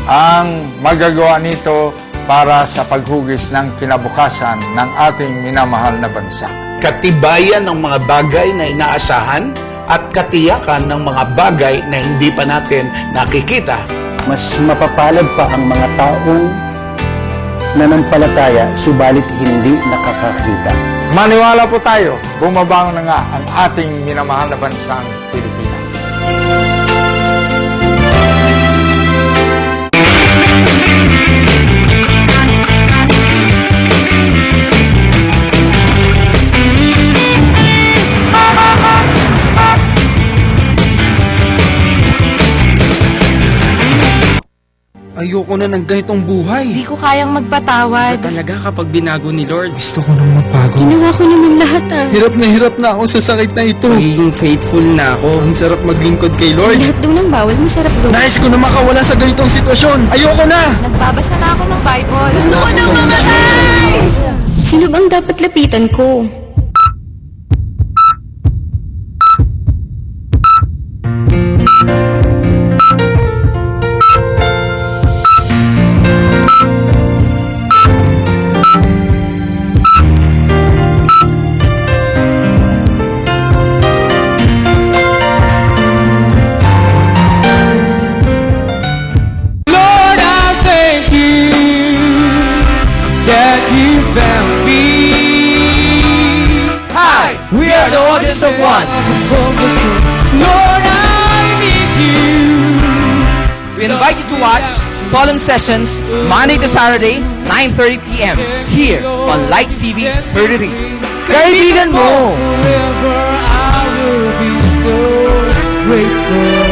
S16: ang magagawa nito para sa paghugis ng kinabukasan ng ating minamahal na bansa.
S12: Katibayan ng mga bagay na inaasahan at katiyakan ng mga bagay na hindi pa natin nakikita.
S13: Mas mapapalad pa ang mga taong nanampalataya subalit hindi nakakakita.
S16: Maniwala po tayo, bumabangon na nga ang ating minamahal na bansang Pilipinas.
S5: Ayoko na ng ganitong buhay.
S6: Hindi ko kayang magpatawad.
S5: Talaga kapag binago ni Lord, gusto ko nang magbago.
S6: Ginawa ko naman lahat
S5: Hirap na ako sa sakit na ito. Magiging faithful na ako. Ang sarap maglingkod kay Lord.
S6: Lahat daw ng bawal, masarap daw.
S5: Nais ko na makawala sa ganitong sitwasyon. Ayoko na!
S6: Nagbabasa na ako ng Bible. Gusto ko nang mamatay! Sino bang dapat lapitan ko?
S12: Lord, I thank you that you found me. Hi, we are the audience of one. Lord, I need you.
S5: We invite you to watch Solemn Sessions Monday to Saturday, 9:30 p.m. here on Light TV 33. Kaibigan mo!
S12: Forever I will be so grateful.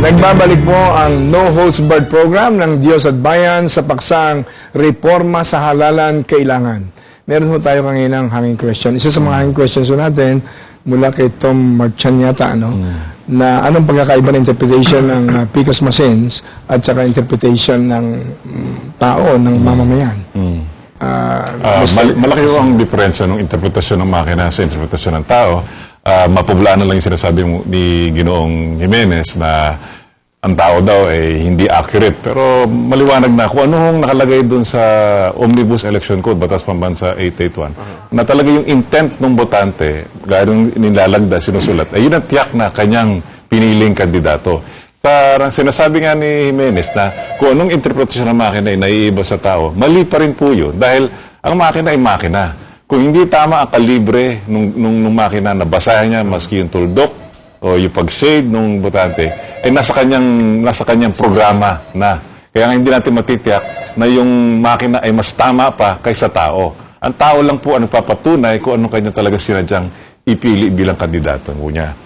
S7: Nagbabalik po ang No Holds Barred program ng Diyos at Bayan sa paksang Reforma sa Halalan Kailangan. Meron po tayo kaninang hanging question. Isa sa mga hanging questions po natin mula kay Tom Marchan yata, na anong pagkakaiba ng interpretation ng PCOS machines at saka interpretation ng tao, ng mamamayan.
S9: Malaki po ang diferensya ng interpretasyon ng makina sa interpretasyon ng tao. Mapublaan na lang yung sinasabi ni Ginoong Jimenez na ang tao daw ay hindi accurate. Pero maliwanag na kung ano hong nakalagay dun sa Omnibus Election Code, Batas Pambansa 881, na talaga yung intent ng botante, gaya ng nilalagda, sinusulat, ay yun ang tiyak na kanyang piniling kandidato. Sinasabi nga ni Jimenez na kung anong interpretasyon ng makina ay naiiba sa tao, mali pa rin po yun dahil ang makina ay makina. Kung hindi tama ang kalibre nung makina na basahin niya maski yung tuldok o yung pag-shade nung botante, ay nasa kanyang programa na. Kaya nga hindi natin matitiyak na yung makina ay mas tama pa kaysa tao. Ang tao lang po ang nagpapatunay kung ano kanya talaga sinadyang ipili bilang kandidato niya.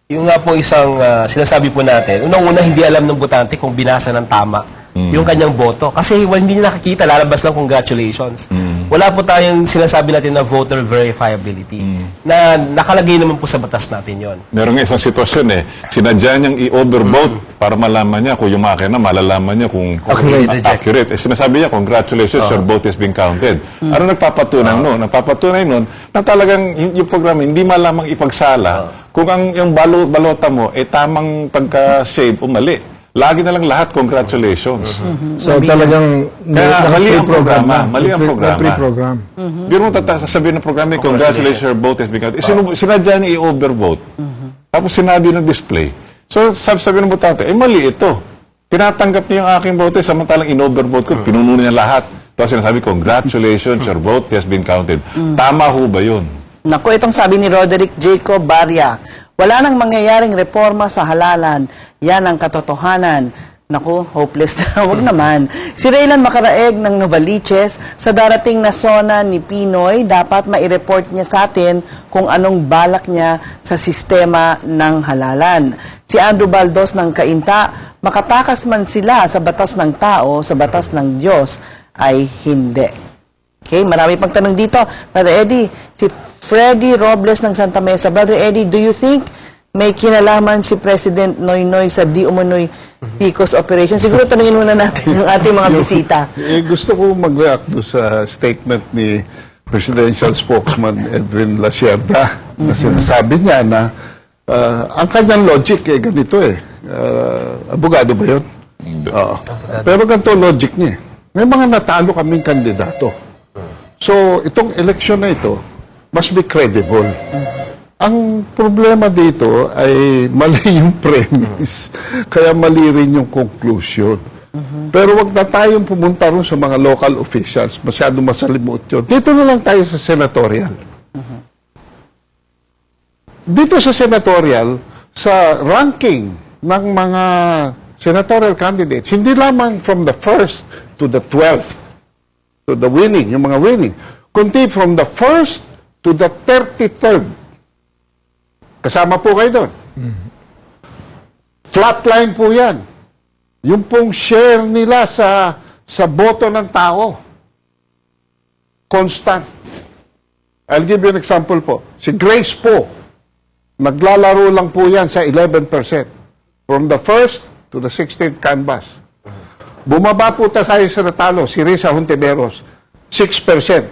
S10: Yung nga po isang sinasabi po natin, unang-una hindi alam ng botante kung binasa ng tama yung kanyang boto. Kasi hindi niya nakikita, lalabas lang congratulations. Wala po tayong sinasabi natin na voter verifiability na nakalagay naman po sa batas natin yon.
S9: Meron nga isang sitwasyon sinadya niyang i-overvote para malaman niya kung yung makina, malalaman niya kung accurate. Sinasabi niya, congratulations, your vote has been counted. Ano nagpapatunay nun? Nagpapatunay nun na talagang yung programa hindi malamang ipagsala kung yung balota mo tamang pagka-shade o mali. Lagi na lang lahat, congratulations.
S7: So talagang
S9: mali ang programa. Mali ang programa.
S7: Pre-program.
S9: Biro mo sasabihin ng programa, congratulations, your vote has been counted. Sinadya niya i-overvote. Tapos sinabi ng display. So sabi ng botante, mali ito. Tinatanggap niya yung aking vote, samantalang in-overvote ko, pinuno niya lahat. Tapos sinasabi, congratulations, your vote has been counted. Tama ho ba yun?
S8: Naku, itong sabi ni Roderick Jacob Barria, wala nang mangyayaring reforma sa halalan. Yan ang katotohanan. Naku, hopeless na. Huwag naman. Si Raylan Macaraeg ng Novaliches, sa darating na SONA ni Pinoy, dapat mai-report niya sa atin kung anong balak niya sa sistema ng halalan. Si Andrew Baldos ng Cainta, makatakas man sila sa batas ng tao, sa batas ng Diyos, ay hindi. Okay, marami pang tanong dito. Brother Eddie, si Freddy Robles ng Santa Mesa. Brother Eddie, do you think may kinalaman si President Noynoy sa di umano'y PCOS operation? Siguro tanungin muna natin yung ating mga bisita.
S11: Gusto ko mag-react sa statement ni presidential spokesman Edwin Lacierda na sinasabi niya na ang kanyang logic ganito abogado ba yun? Oo. Pero ganito logic niya. May mga natalo kaming kandidato. So, itong election na ito must be credible. Ang problema dito ay mali yung premise. Kaya mali rin yung conclusion. Pero wag na tayong pumunta rin sa mga local officials. Masyado masalimuot yun. Dito na lang tayo sa senatorial. Dito sa senatorial, sa ranking ng mga senatorial candidates, hindi lamang from the 1st to the 12th, to the winning, yung mga winning, kundi from the 1st to the 33rd. Kasama po kayo doon. Flatline po yan. Yung pong share nila sa boto ng tao. Constant. I'll give you an example po. Si Grace po, naglalaro lang po yan sa 11%. From the 1st to the 16th canvas. Bumaba po tayo sa natalo, si Risa Hontiveros, 6%.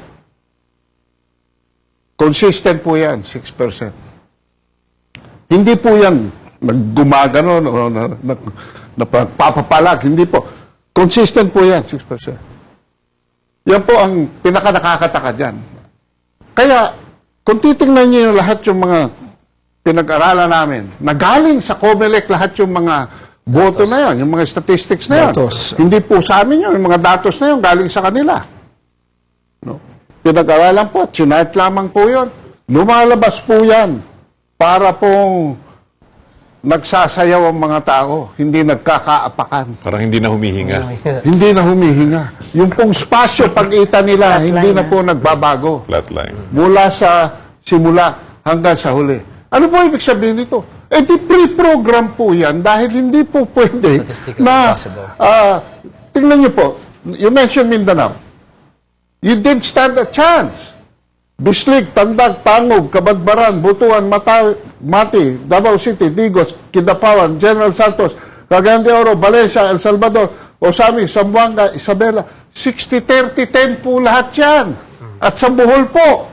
S11: Consistent po yan, 6%. Hindi po yan naggumagano, napagpapapalag, hindi po. Consistent po yan, 6%. Yan po ang pinaka-nakakataka dyan. Kaya, kung titingnan niyo yung lahat yung mga pinag-aralan namin, nagaling sa COMELEC lahat yung mga boto na yan, yung mga statistics na yan. Hindi po sa amin yun, yung mga datos na yun, galing sa kanila. No? Pinag-aralan po, chinart lamang po yun. Lumalabas po yan para pong nagsasayaw ang mga tao, hindi nagkakaapakan.
S9: Parang hindi na humihinga.
S11: Hindi na humihinga. Yung pong spasyo pag-ita nila, hindi na po nagbabago.
S9: Flatline.
S11: Mula sa simula hanggang sa huli. Ano po ibig sabihin nito? Di pre-program po yan dahil hindi po pwede na, tingnan niyo po, you mentioned Mindanao. You didn't stand a chance. Bislig, Tandag, Tangog, Kabadbaran, Butuan, Mati, Davao City, Digos, Kidapawan, General Santos, Cagayan de Oro, Valencia, El Salvador, Osami, Zamboanga, Isabela, 60-30-10 po lahat yan. At sa Bohol po,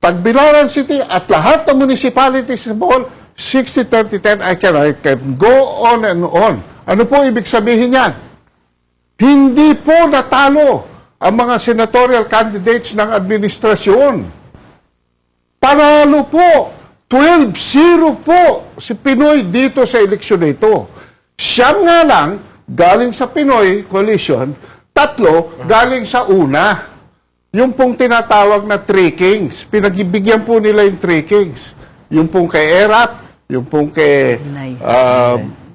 S11: Tagbilaran City at lahat ng municipalities sa Bohol, 60-30-10, I can go on and on. Ano po ibig sabihin yan? Hindi po natalo ang mga senatorial candidates ng administrasyon. Panalo po, 12-0 po si Pinoy dito sa eleksyon na ito. Siyam nga lang, galing sa Pinoy Coalition, 3 galing sa una. Yung pong tinatawag na Three Kings. Pinagbigyan po nila yung Three Kings. Yung pong kay Erap, yung pong kay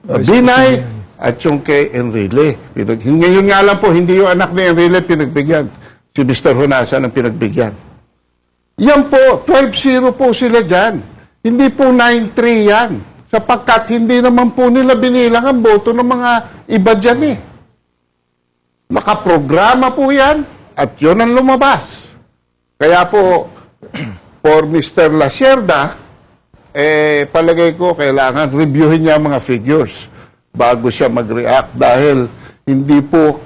S11: Binay, at yung kay Enrile. Ngayon nga lang po, hindi yung anak ni Enrile pinagbigyan. Si Mr. Hunasan ang pinagbigyan. Yan po, 12-0 po sila dyan. Hindi po 9-3 yan. Sapagkat hindi naman po nila binilang ang boto ng mga iba dyan eh. Nakaprograma po yan at yun ang lumabas. Kaya po, for Mr. Lacierda, palagay ko kailangan reviewin niya mga figures bago siya mag-react dahil hindi po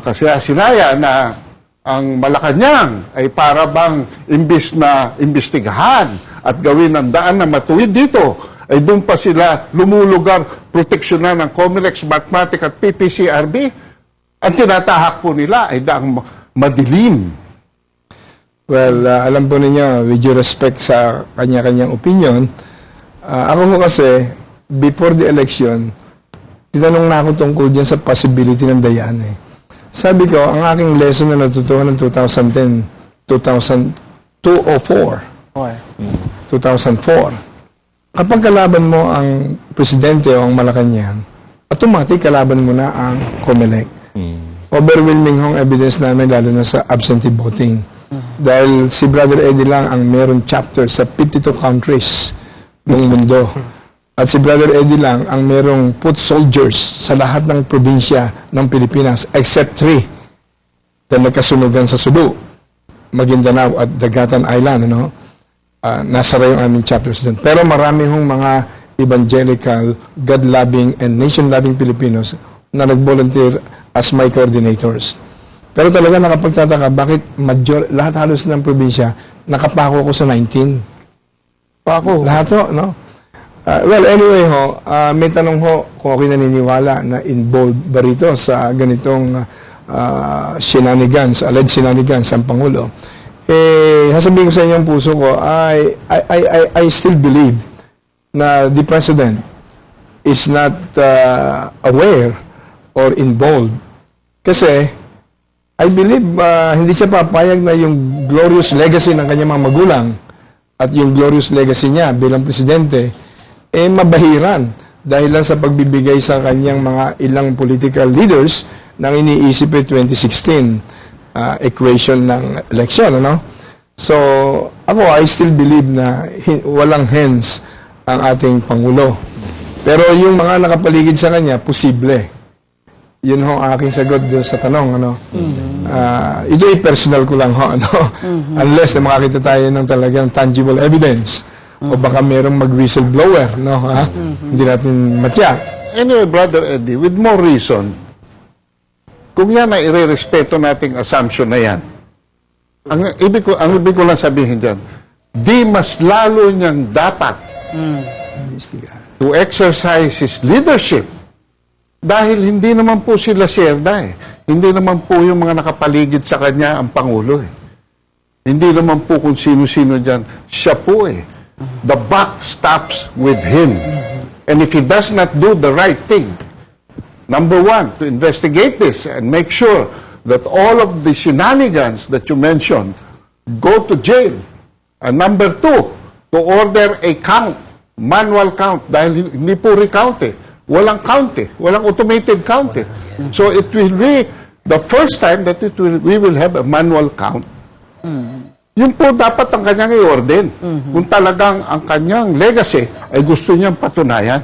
S11: kasi sinaya na ang Malacanang ay para bang imbis na imbestigahan at gawin ng daan na matuwid dito ay doon pa sila lumulugar proteksyonan ng COMELEC, Mathematic at PPCRB. Ang tinatahak po nila ay daang madilim.
S7: Well, alam po ninyo, with due respect sa kanya-kanyang opinion, ako po kasi, before the election, tinanong na ako tungkol dyan sa possibility ng dayaan eh. Sabi ko, ang aking lesson na natutuhan ng 2010, 2002 o 4, 2004, kapag kalaban mo ang presidente o ang Malacanang, automatic kalaban mo na ang COMELEC. Overwhelming hong evidence namin, lalo na sa absentee voting. Dahil si Brother Eddie lang ang meron chapter sa 52 countries ng mundo. At si Brother Eddie lang ang merong foot soldiers sa lahat ng probinsya ng Pilipinas except 3 na nagkasunugan sa Sulu, Maguindanao at Dagatan Island. Ano? Nasara yung aming chapters din. Pero marami hong mga evangelical, God-loving and nation-loving Filipinos na nag-volunteer as my coordinators. Pero talaga nakapagtataka, bakit lahat halos ng probinsya, nakapako ko sa 19.
S11: Pako.
S7: Lahat ho, no? Well, anyway ho, may tanong ho kung ako'y naniniwala na involved ba rito sa ganitong shenanigans, alleged shenanigans ang Pangulo. Sasabihin ko sa inyong puso ko, I still believe na the President is not aware or involved. Kasi, I believe hindi siya papayag na yung glorious legacy ng kanyang mga magulang at yung glorious legacy niya bilang presidente, mabahiran dahil lang sa pagbibigay sa kanyang mga ilang political leaders ng iniisip 2016 equation ng election, ano? So, ako, I still believe na walang hands ang ating Pangulo. Pero yung mga nakapaligid sa kanya, posible. Yun ho ang aking sagot doon sa tanong, ano? Ito ay personal ko lang ho, ano? Unless na makakita tayo ng talagang tangible evidence. O baka merong mag-whistleblower, no? Ha? Hindi natin matyak.
S11: Anyway, Brother Eddie, with more reason, kung yan ay irerespeto nating assumption na yan, ang ibig ko lang sabihin dyan, di mas lalo niyang dapat to exercise his leadership dahil hindi naman po sila siyerda eh. Hindi naman po yung mga nakapaligid sa kanya ang Pangulo eh. Hindi naman po kung sino-sino dyan. Siya po eh. The buck stops with him. And if he does not do the right thing, number one, to investigate this and make sure that all of the shenanigans that you mentioned go to jail. And number two, to order a count, manual count, dahil hindi po recount eh. Walang count eh. Walang automated count eh. So it will be the first time that we will have a manual count. Yun po dapat ang kanyang i-order. Kung talagang ang kanyang legacy ay gusto niyang patunayan.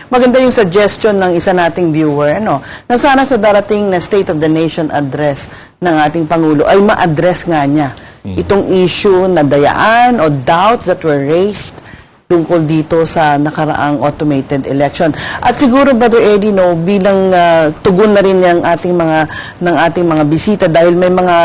S8: Maganda yung suggestion ng isa nating viewer, ano, na sana sa darating na State of the Nation address ng ating Pangulo ay ma-address nga niya itong issue na dayaan o doubts that were raised tungkol dito sa nakaraang automated election. At siguro, Brother Eddie, no, bilang tugon na rin ng ating mga bisita dahil may mga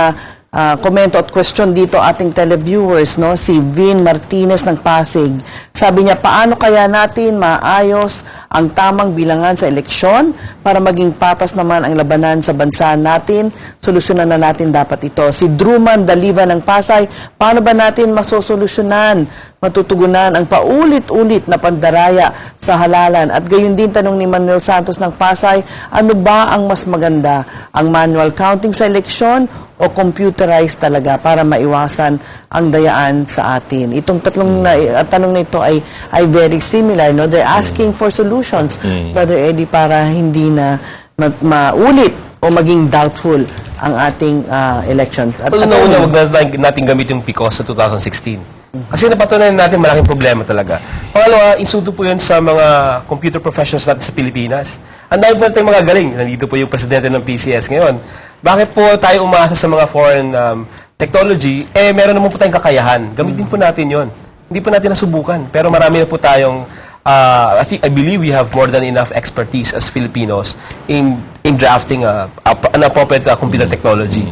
S8: komento at question dito ating televiewers, no? Si Vin Martinez ng Pasig. Sabi niya, paano kaya natin maayos ang tamang bilangan sa eleksyon para maging patas naman ang labanan sa bansa natin? Solusyonan na natin dapat ito. Si Druman Daliva ng Pasay, paano ba natin masosolusyonan, matutugunan ang paulit-ulit na pandaraya sa halalan? At gayon din tanong ni Manuel Santos ng Pasay, ano ba ang mas maganda? Ang manual counting sa eleksyon o computerized talaga para maiwasan ang dayaan sa atin? Itong tatlong tanong na ito ay very similar, no? They're asking for solutions, Brother Eddie, para hindi na maulit o maging doubtful ang ating election. At
S10: Una, wag natin gamit yung PICOS sa 2016. Kasi napatunayan natin malaking problema talaga. Pangalawa, insulto po yun sa mga computer professionals natin sa Pilipinas. Ang dami po natin mga galing. Nandito po yung presidente ng PCS ngayon. Bakit po tayo umaasa sa mga foreign technology? Meron naman po tayong kakayahan. Gamitin po natin yon. Hindi po natin nasubukan. Pero marami na po tayong I believe we have more than enough expertise as Filipinos in drafting an appropriate computer technology.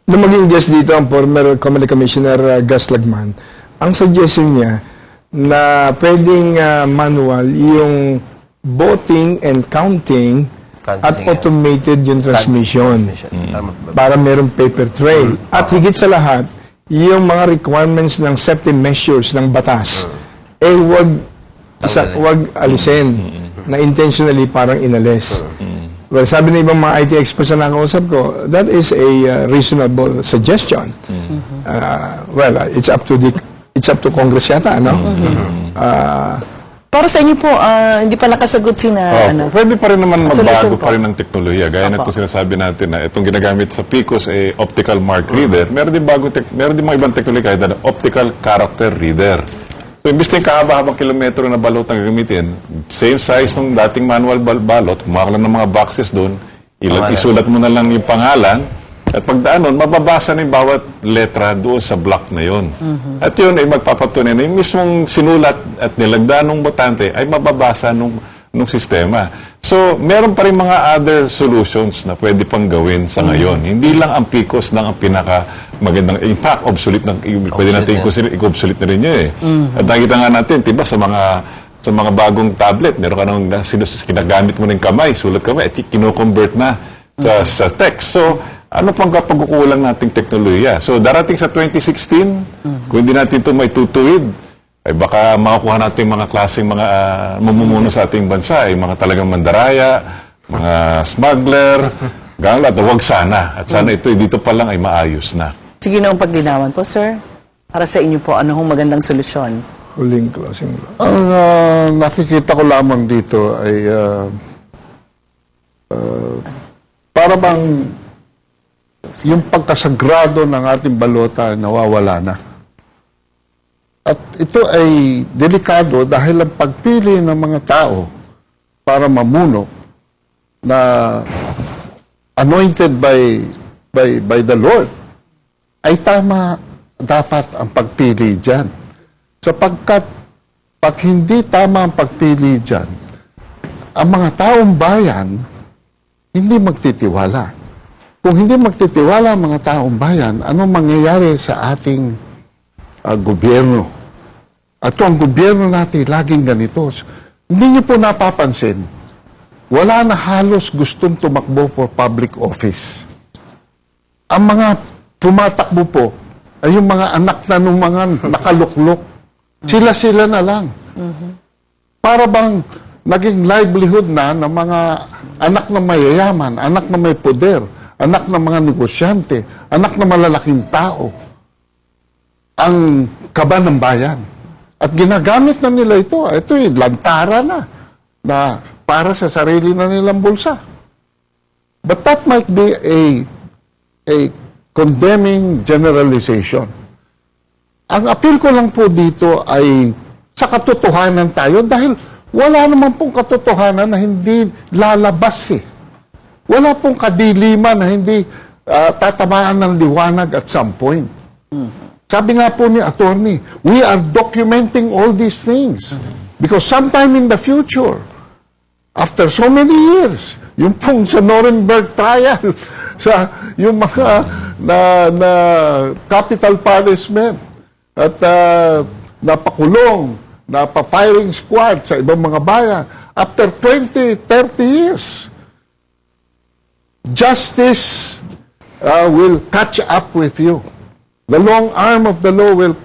S7: Nung maging guest dito ang former Comelec Commissioner Gus Lagman, ang suggestion niya na pwedeng manual yung voting and counting at automated yung transmission para merong paper trail. At higit sa lahat, yung mga requirements ng safety measures ng batas, wag alisin na intentionally parang inalis. Well, sabi ng ibang mga IT experts na nakausap ko, that is a reasonable suggestion. Well, it's up to Congress yata, no?
S8: Para sa inyo po, hindi pa nakasagot
S9: pwede pa rin naman magbago pa rin ng teknolohiya. Gaya na itong sinasabi natin na itong ginagamit sa PICOS ay optical mark reader. Meron din mga ibang teknolohiya kahit na optical character reader. So, imbis na yung kahaba-habang kilometro na balot ang gamitin, same size ng dating manual balot, kumuha ka lang ng mga boxes doon, isulat mo na lang yung pangalan, at pagdaan nun, mababasa na yung bawat letra doon sa block na yun. At yun ay magpapatunay na yung mismong sinulat at nilagdaan ng botante ay mababasa ng ng sistema. So, meron pa rin mga other solutions na pwede pang gawin sa ngayon. Hindi lang ang PCOS lang ang pinaka magandang, in fact, obsolete na, pwede natin i-obsolete na rin yun eh. At nakita nga natin, diba, sa mga bagong tablet, meron ka nang kinagamit mo ng kamay, sulat kamay, at kino-convert na sa text. So, ano pang kapagkukulang nating teknolohiya? So, darating sa 2016, kung hindi natin ito may tutuwid, ay baka makakuha natin mga klaseng mga mamumuno sa ating bansa, ay mga talagang mandaraya, mga smuggler, gala, huwag sana. At sana ito, dito pa lang ay maayos na.
S8: Sige na ang paglinawan po, sir. Para sa inyo po, ano hong magandang solusyon?
S7: Huling closing.
S11: Ang nakikita ko lamang dito ay para bang yung pagkasagrado ng ating balota nawawala na. At ito ay delikado dahil ang pagpili ng mga tao para mamuno na anointed by the Lord ay tama dapat ang pagpili dyan. Sapagkat pag hindi tama ang pagpili dyan, ang mga taong bayan hindi magtitiwala. Kung hindi magtitiwala ang mga taong bayan, anong mangyayari sa ating gobyerno? At kung ang gobyerno natin laging ganito, hindi niyo po napapansin, wala na halos gustong tumakbo for public office. Ang mga tumatakbo po ay yung mga anak na nung mga nakaluklok. Sila-sila na lang. Para bang naging livelihood na ng mga anak na mayayaman, anak na may poder, anak ng mga negosyante, anak na malalaking tao, ang kaba ng bayan. At ginagamit na nila ito. Ito lantara na para sa sarili na nilang bulsa. But that might be a condemning generalization. Ang appeal ko lang po dito ay sa katotohanan tayo dahil wala naman pong katotohanan na hindi lalabas eh. Wala pong kadiliman na hindi tatamaan ng liwanag at some point. Sabi nga po ni attorney, we are documenting all these things. Because sometime in the future, after so many years, yung pong sa Nuremberg trial, yung mga na capital punishment at napakulong, napa-firing squad sa ibang mga bayan, after 20, 30 years, justice will catch up with you. The long arm of the law will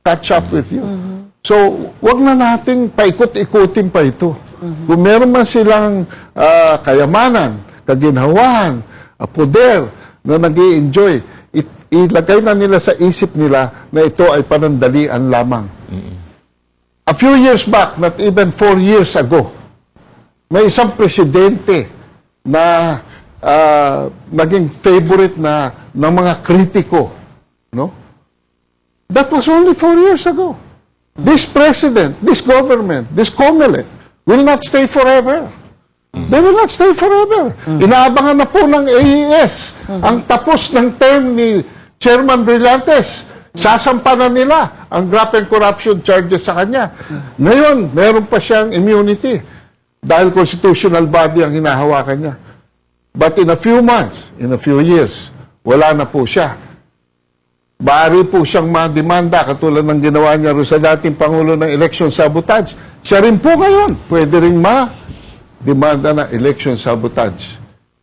S11: catch up with you. So, wag na nating paikot-ikutin pa ito. Kung meron man silang kayamanan, kaginhawahan, poder na nag-i-enjoy, ilagay na nila sa isip nila na ito ay panandalian lamang. A few years back, not even 4 years ago, may isang presidente na naging favorite na ng mga kritiko. No? That was only 4 years ago. This president, this government, this COMELEC will not stay forever. They will not stay forever. Inaabangan na po ng AES ang tapos ng term ni Chairman Brillantes. Sasampa na nila ang graft and corruption charges sa kanya. Ngayon, meron pa siyang immunity dahil constitutional body ang hinahawakan niya. But in a few months, in a few years, wala na po siya. Maaari po siyang mademanda katulad ng ginawa niya rin sa dating Pangulo ng election sabotage. Siya rin po ngayon, pwede rin ma-demanda na election sabotage.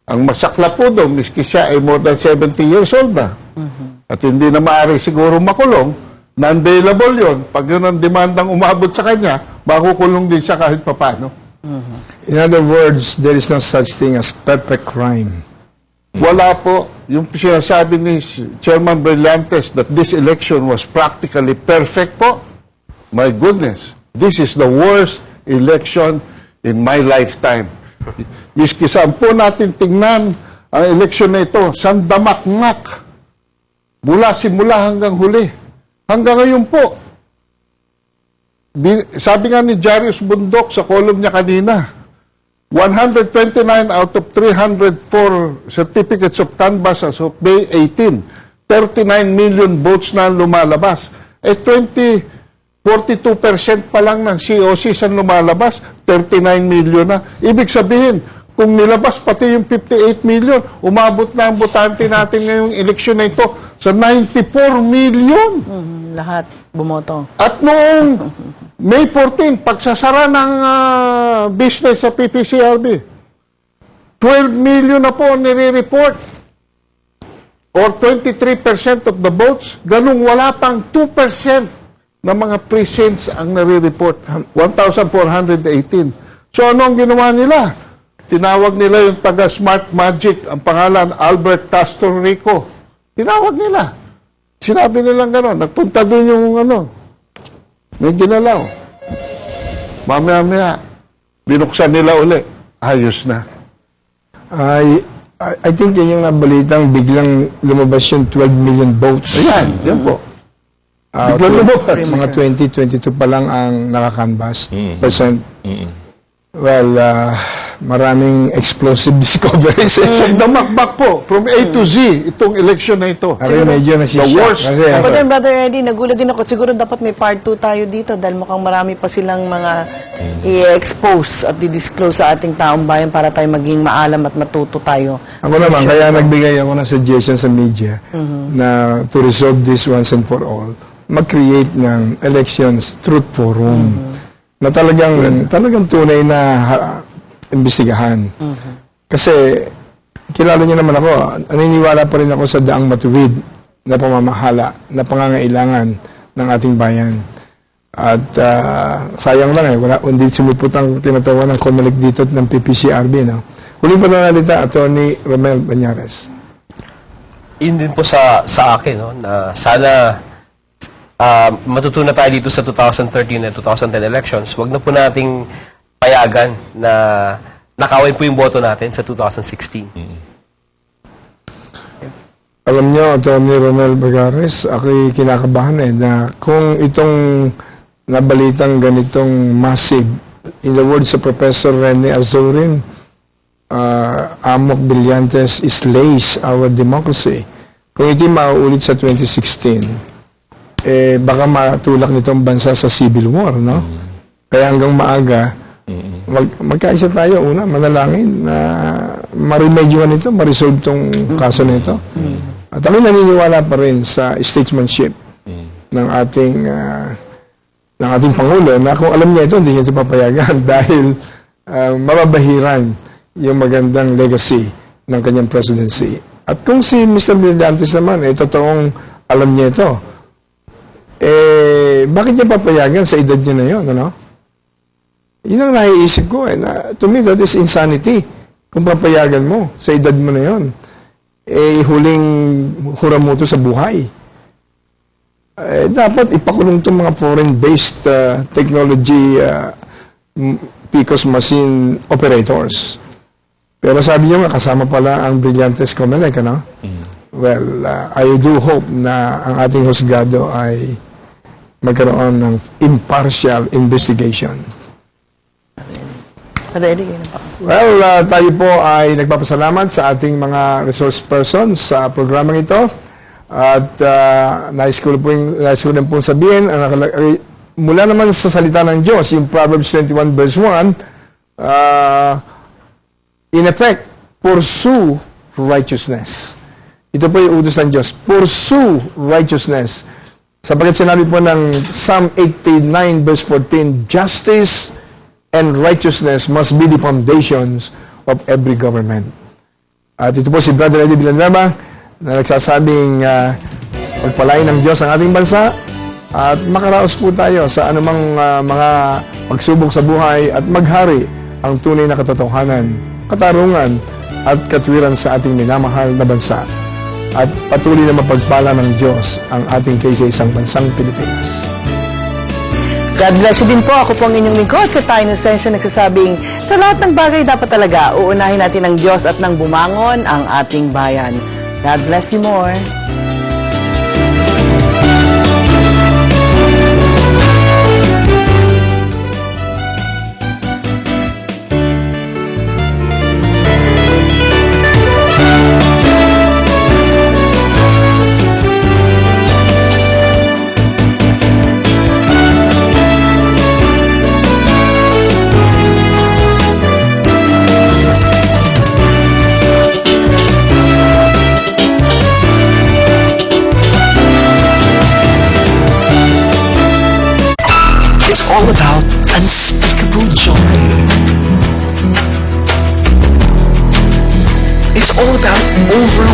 S11: Ang masakla po doon, miski siya ay more than 70 years old na. At hindi na maaari siguro makulong, non-bailable yun. Pag yun ang demandang umabot sa kanya, makukulong din siya kahit papano.
S7: In other words, there is no such thing as perfect crime.
S11: Wala po. Yung sinasabi ni Chairman Brillantes that this election was practically perfect po. My goodness, this is the worst election in my lifetime. Miski saan po natin tingnan ang eleksyon na ito, sandamakmak. Mula simula hanggang huli. Hanggang ngayon po. Sabi nga ni Jarius Bundok sa column niya kanina, 129 out of 304 certificates of canvass as of May 18, 39 million votes na lumalabas. 20 42% pa lang ng COC sa lumalabas, 39 million na. Ibig sabihin, kung nilabas pati yung 58 million, umabot na ang botante natin ngayong eleksyon na ito sa 94 million.
S8: Lahat bumoto.
S11: At noong May 14, pagsasara ng business sa PPCRB, 12 million na po nire-report or 23% of the votes. Ganung wala pang 2% ng mga precincts ang nare-report. 1,418. So ano ang ginawa nila? Tinawag nila yung taga Smart Magic, ang pangalan Albert Castro Rico. Tinawag nila. Sinabi nilang gano'n. Nagpunta doon yung may ginalaw. Mamaya-maya, binuksan nila uli. Ayos na.
S7: I think yun yung nabalitang biglang lumabas yung 12 million votes.
S11: Ayan, yan po.
S7: Biglang lumabas. Mga 2022 pa lang ang nakakanvas percent. Well, maraming explosive discoveries.
S11: So, damakbak po, from A to Z, itong election na ito.
S7: Ako medyo nasisyak.
S11: The worst.
S8: Ako din, Brother Eddie, nagulat din ako. Siguro dapat may part 2 tayo dito dahil mukhang marami pa silang mga i-expose at i-disclose sa ating taong bayan para tayo maging maalam at matuto tayo.
S7: Ako naman, kaya nagbigay ako ng suggestion sa media na to resolve this once and for all, mag-create ng elections truth forum na talagang tunay na imbestigahan. Kasi kilala niyo naman ako, naniniwala pa rin ako sa daang matuwid na pamamahala, na pangangailangan ng ating bayan. At sayang lang hindi sumipot ang tinatawa ng COMELEC dito at ng PPCRB. No? Huling pananalita, Attorney Romel Banyares.
S10: Yun din po sa akin, no, na sana matutunan tayo dito sa 2013 at 2010 elections. Huwag na po nating payagan na nakawin po yung boto natin sa 2016.
S7: Alam niyo, Attorney Romel Banyares, ako'y kinakabahan na kung itong nabalitang ganitong massive, in the words of Professor Rene Azurin, Amok Brillantes slays our democracy. Kung ito'y mauulit sa 2016, baka matulak nitong bansa sa civil war, no? Kaya hanggang maaga, magkaisa tayo, una, manalangin na ma-remedyoan ito, ma-resolve itong kaso na ito. At kami naniniwala pa rin sa statesmanship ng ating Pangulo na kung alam niya ito, hindi niya ito papayagan dahil mababahiran yung magandang legacy ng kanyang presidency. At kung si Mr. Brillantes naman, totoong alam niya ito, bakit niya papayagan sa edad niya na yun, ano? Yun ang naiisip ko, to me, that is insanity. Kung papayagan mo sa edad mo na yun, huling hura mo ito sa buhay. Dapat ipakulong itong mga foreign-based technology PCOS machine operators. Pero sabi niyo nga, kasama pala ang Brillantes COMELEC, ano? Well, I do hope na ang ating husgado ay magkaroon ng impartial investigation. Well, tayo po ay nagpapasalamat sa ating mga resource persons sa programang ito. At nais ko rin po sabihin, mula naman sa salita ng Diyos, yung Proverbs 21 verse 1, in effect, pursue righteousness. Ito po yung utos ng Diyos. Pursue righteousness. Sapagkat sinabi po ng Psalm 89 verse 14, justice and righteousness must be the foundations of every government. At ito po si Brother Eddie Villanueva na nagsasabing pagpalain ng Diyos ang ating bansa at makaraos po tayo sa anumang mga pagsubok sa buhay at maghari ang tunay na katotohanan, katarungan at katwiran sa ating minamahal na bansa. At patuloy na mapagpala ng Diyos ang ating kaisa-isang bansang Pilipinas.
S8: God bless you din po. Ako po ang inyong lingkod, Katay Inocencio, nagsasabing sa lahat ng bagay dapat talaga uunahin natin ng Diyos at nang bumangon ang ating bayan. God bless you more.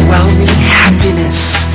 S17: overwhelming happiness.